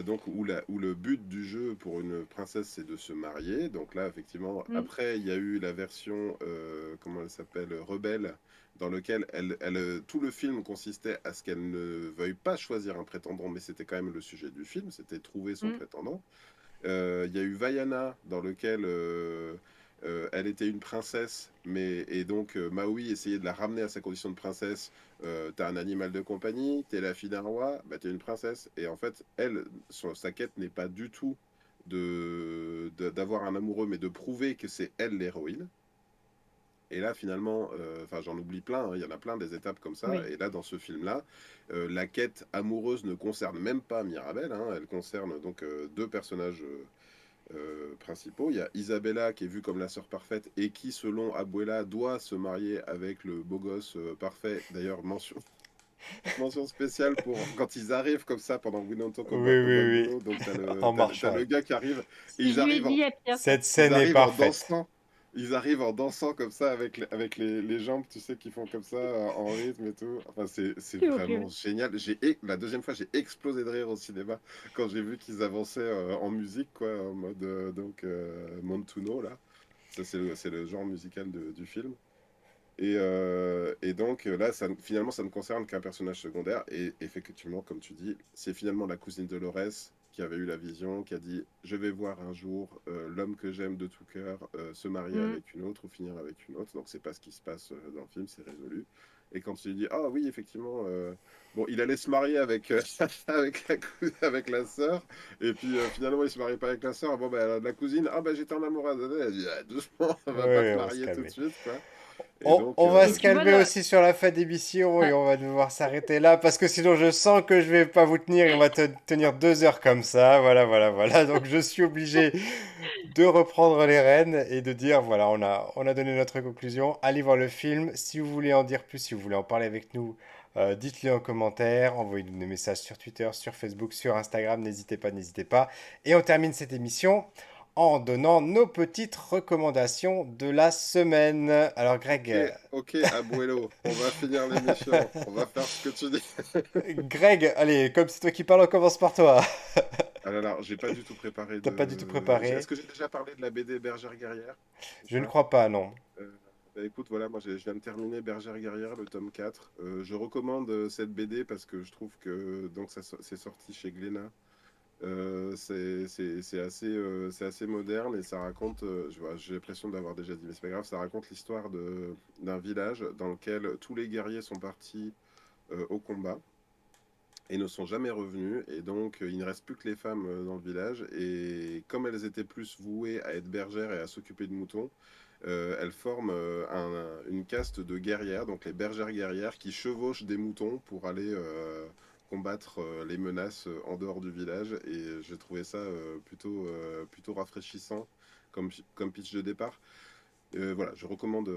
Donc où le but du jeu pour une princesse c'est de se marier. Donc là effectivement Mm, après il y a eu la version comment elle s'appelle Rebelle dans lequel tout le film consistait à ce qu'elle ne veuille pas choisir un prétendant, mais c'était quand même le sujet du film, c'était trouver son mm, prétendant. Il y a eu Vaiana, dans lequel elle était une princesse, et donc Maui essayait de la ramener à sa condition de princesse. T'as un animal de compagnie, t'es la fille d'un roi, bah t'es une princesse. Et en fait, sa quête n'est pas du tout d'avoir un amoureux, mais de prouver que c'est elle l'héroïne. Et là, finalement, enfin, j'en oublie plein, hein, il y en a plein des étapes comme ça. oui. Et là, dans ce film-là, la quête amoureuse ne concerne même pas Mirabel, hein, elle concerne donc deux personnages principaux. Il y a Isabella qui est vue comme la sœur parfaite et qui, selon Abuela, doit se marier avec le beau gosse parfait. D'ailleurs, mention spéciale pour quand ils arrivent comme ça pendant We Don't Talk Oui, About oui, Bruno. Donc, oui. En t'as marchant, le ouais. gars qui arrive et Je lui ai dit à Pierre ça. Cette ils scène est arrivent en parfaite. dansant. Ils arrivent en dansant comme ça avec les jambes, tu sais, qui font comme ça en rythme et tout. Enfin, c'est C'est vraiment horrible. génial. La deuxième fois, j'ai explosé de rire au cinéma quand j'ai vu qu'ils avançaient en musique, quoi, en mode Montuno, là. Ça, c'est le genre musical du film. Et donc là, finalement, ça ne concerne qu'un personnage secondaire. Et effectivement, comme tu dis, c'est finalement la cousine de Dolores qui avait eu la vision, qui a dit, je vais voir un jour l'homme que j'aime de tout cœur se marier Mm. avec une autre ou finir avec une autre. Donc c'est pas ce qui se passe dans le film, c'est résolu. Et quand tu lui dis, ah oui, effectivement, bon, il allait se marier avec, avec la sœur, et puis finalement, il se marie pas avec la sœur. Bon, ben, la cousine, ah ben, j'étais en amour avec elle. Elle dit, ah, doucement, on va pas te Oui, on va se marier tout de calmer. suite, quoi. Et donc, On va Et se tu vois calmer là, aussi sur la fin d'émission et ah, on va devoir s'arrêter là parce que sinon je sens que je vais pas vous tenir et on va tenir 2 heures comme ça. Voilà, voilà, voilà. Donc je suis obligé de reprendre les rênes et de dire voilà, on a donné notre conclusion. Allez voir le film. Si vous voulez en dire plus, si vous voulez en parler avec nous, dites-le en commentaire. Envoyez-nous des messages sur Twitter, sur Facebook, sur Instagram. N'hésitez pas, n'hésitez pas. Et on termine cette émission en donnant nos petites recommandations de la semaine. Alors Greg, ok, ok, Abuelo, on va finir l'émission. On va faire ce que tu dis. Greg, allez, comme c'est toi qui parles, on commence par toi. Ah là là, j'ai pas du tout préparé T'as pas du tout de. Est-ce préparé? que j'ai déjà parlé de la BD Bergère Guerrière? Ou Je ne pas? crois pas, non. Bah écoute, voilà, moi je viens de terminer Bergère Guerrière, le tome 4. Je recommande cette BD parce que je trouve que donc c'est sorti chez Glénat. C'est assez moderne et ça raconte, j'ai l'impression d'avoir déjà dit, mais c'est pas grave, ça raconte l'histoire d'un village dans lequel tous les guerriers sont partis au combat et ne sont jamais revenus. Et donc, il ne reste plus que les femmes dans le village. Et comme elles étaient plus vouées à être bergères et à s'occuper de moutons, elles forment une caste de guerrières, donc les bergères guerrières, qui chevauchent des moutons pour aller combattre les menaces en dehors du village. Et j'ai trouvé ça plutôt rafraîchissant comme pitch de départ. Voilà, je recommande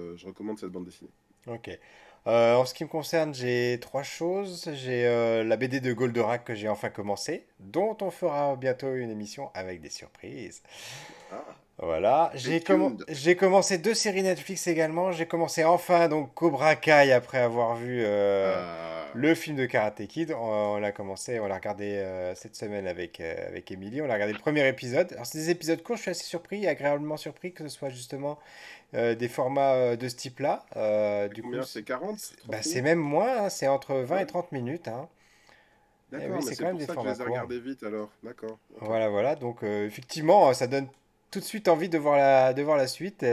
cette bande dessinée. Ok. En ce qui me concerne, j'ai trois choses. J'ai la BD de Goldorak que j'ai enfin commencé, dont on fera bientôt une émission avec des surprises. Ah, Voilà. stay tuned. J'ai commencé deux séries Netflix également. J'ai commencé enfin donc Cobra Kai après avoir vu Ah, le film de Karate Kid. On l'a commencé, on l'a regardé cette semaine avec Emily. On a regardé le premier épisode. Alors c'est des épisodes courts, je suis assez surpris, agréablement surpris que ce soit justement des formats de ce type-là. c'est Du coup, combien? C'est 40, bah, 30 c'est minutes? même moins, hein, c'est entre 20 et Ouais, 30 minutes, hein. Eh oui, d'accord, mais c'est quand c'est même pour des ça que je formats les ai courts. regardés vite alors. D'accord, ok. Voilà, voilà. Donc, effectivement, ça donne tout de suite envie de voir la suite.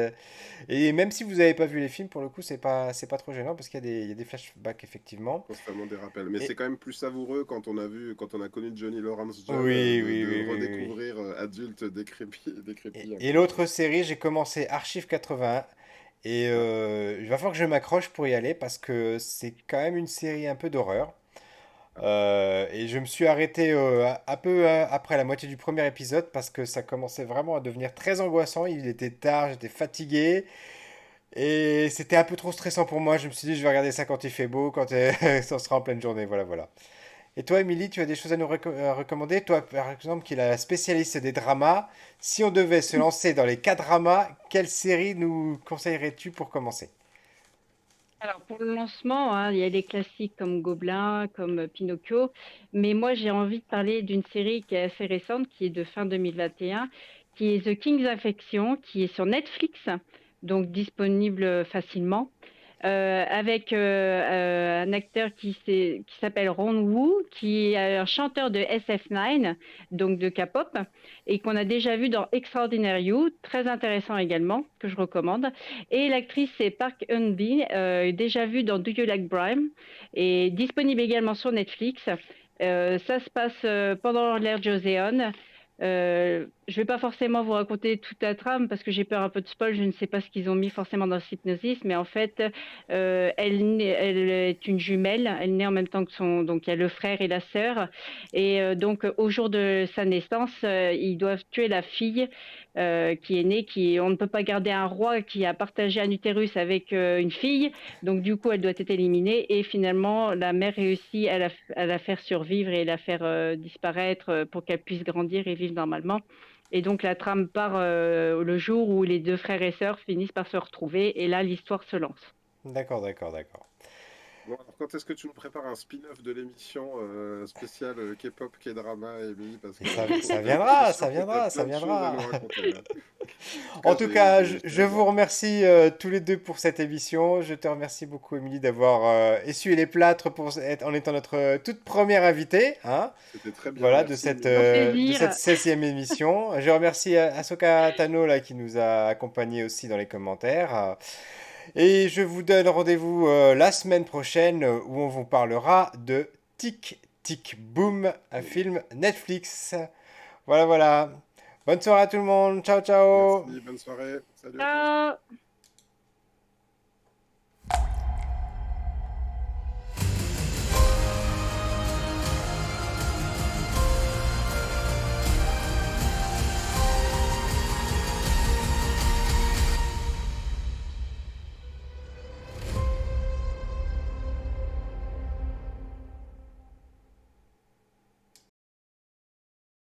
Et même si vous n'avez pas vu les films, pour le coup, c'est pas trop gênant parce il y a des flashbacks, effectivement. Constamment des rappels. Mais c'est Et quand même plus savoureux quand on a connu Johnny Lawrence John, oui, oui, de oui, le oui, oui, oui. redécouvrir adulte, décrépit un Et peu. l'autre série, j'ai commencé Archive 81. Et Ah, il va falloir que je m'accroche pour y aller parce que c'est quand même une série un peu d'horreur. ah, Et je me suis arrêté un peu après la moitié du premier épisode parce que ça commençait vraiment à devenir très angoissant. Il était tard, j'étais fatigué et c'était un peu trop stressant pour moi. Je me suis dit, je vais regarder ça quand il fait beau, quand ça sera en pleine journée. Voilà, voilà. Et toi, Émilie, tu as des choses à nous recommander? Toi, par exemple, qui est la spécialiste des dramas, si on devait se lancer dans les quatre dramas, quelle série nous conseillerais-tu pour commencer? Alors pour le lancement, hein, il y a les classiques comme Gobelin, comme Pinocchio, mais moi j'ai envie de parler d'une série qui est assez récente, qui est de fin 2021, qui est The King's Affection, qui est sur Netflix, donc disponible facilement, avec un acteur qui s'appelle Ron Wu, qui est un chanteur de SF9, donc de K-pop, et qu'on a déjà vu dans Extraordinary You, très intéressant également, que je recommande. Et l'actrice, c'est Park Eun-bi, déjà vue dans Do You Like Brime, et disponible également sur Netflix. Ça se passe pendant l'ère Joseon. Je vais pas forcément vous raconter toute la trame parce que j'ai peur un peu de spoil. Je ne sais pas ce qu'ils ont mis forcément dans Hypnosis, mais en fait, elle est une jumelle. Elle naît en même temps que son. Donc il y a le frère et la sœur. Et donc au jour de sa naissance, ils doivent tuer la fille qui est née. On ne peut pas garder un roi qui a partagé un utérus avec une fille. Donc du coup, elle doit être éliminée. Et finalement, la mère réussit à la faire survivre et la faire disparaître pour qu'elle puisse grandir et vivre normalement. Et donc la trame part le jour où les deux frères et sœurs finissent par se retrouver. Et là, l'histoire se lance. D'accord, d'accord, d'accord. bon, alors quand est-ce que tu nous prépares un spin-off de l'émission spéciale K-pop, K-drama, Amy? Parce Et que ça je suis viendra, ça sûr que tu as viendra, ça plein de choses à viendra. nous raconter là. En tout En cas, tout cas, j'ai je hâte de vous voir. remercie tous les deux pour cette émission. Je te remercie beaucoup, Émilie, d'avoir essuyé les plâtres en étant notre toute première invitée, hein, C'était très bien, voilà, merci Au Émilie. de cette plaisir. 16e émission. Je remercie Asoka Tano là, qui nous a accompagnés aussi dans les commentaires. Et je vous donne rendez-vous la semaine prochaine où on vous parlera de Tic Tic Boom, un film Netflix. Voilà, voilà. Bonne soirée à tout le monde. Ciao, ciao. Merci, bonne soirée, salut à tous. Ciao.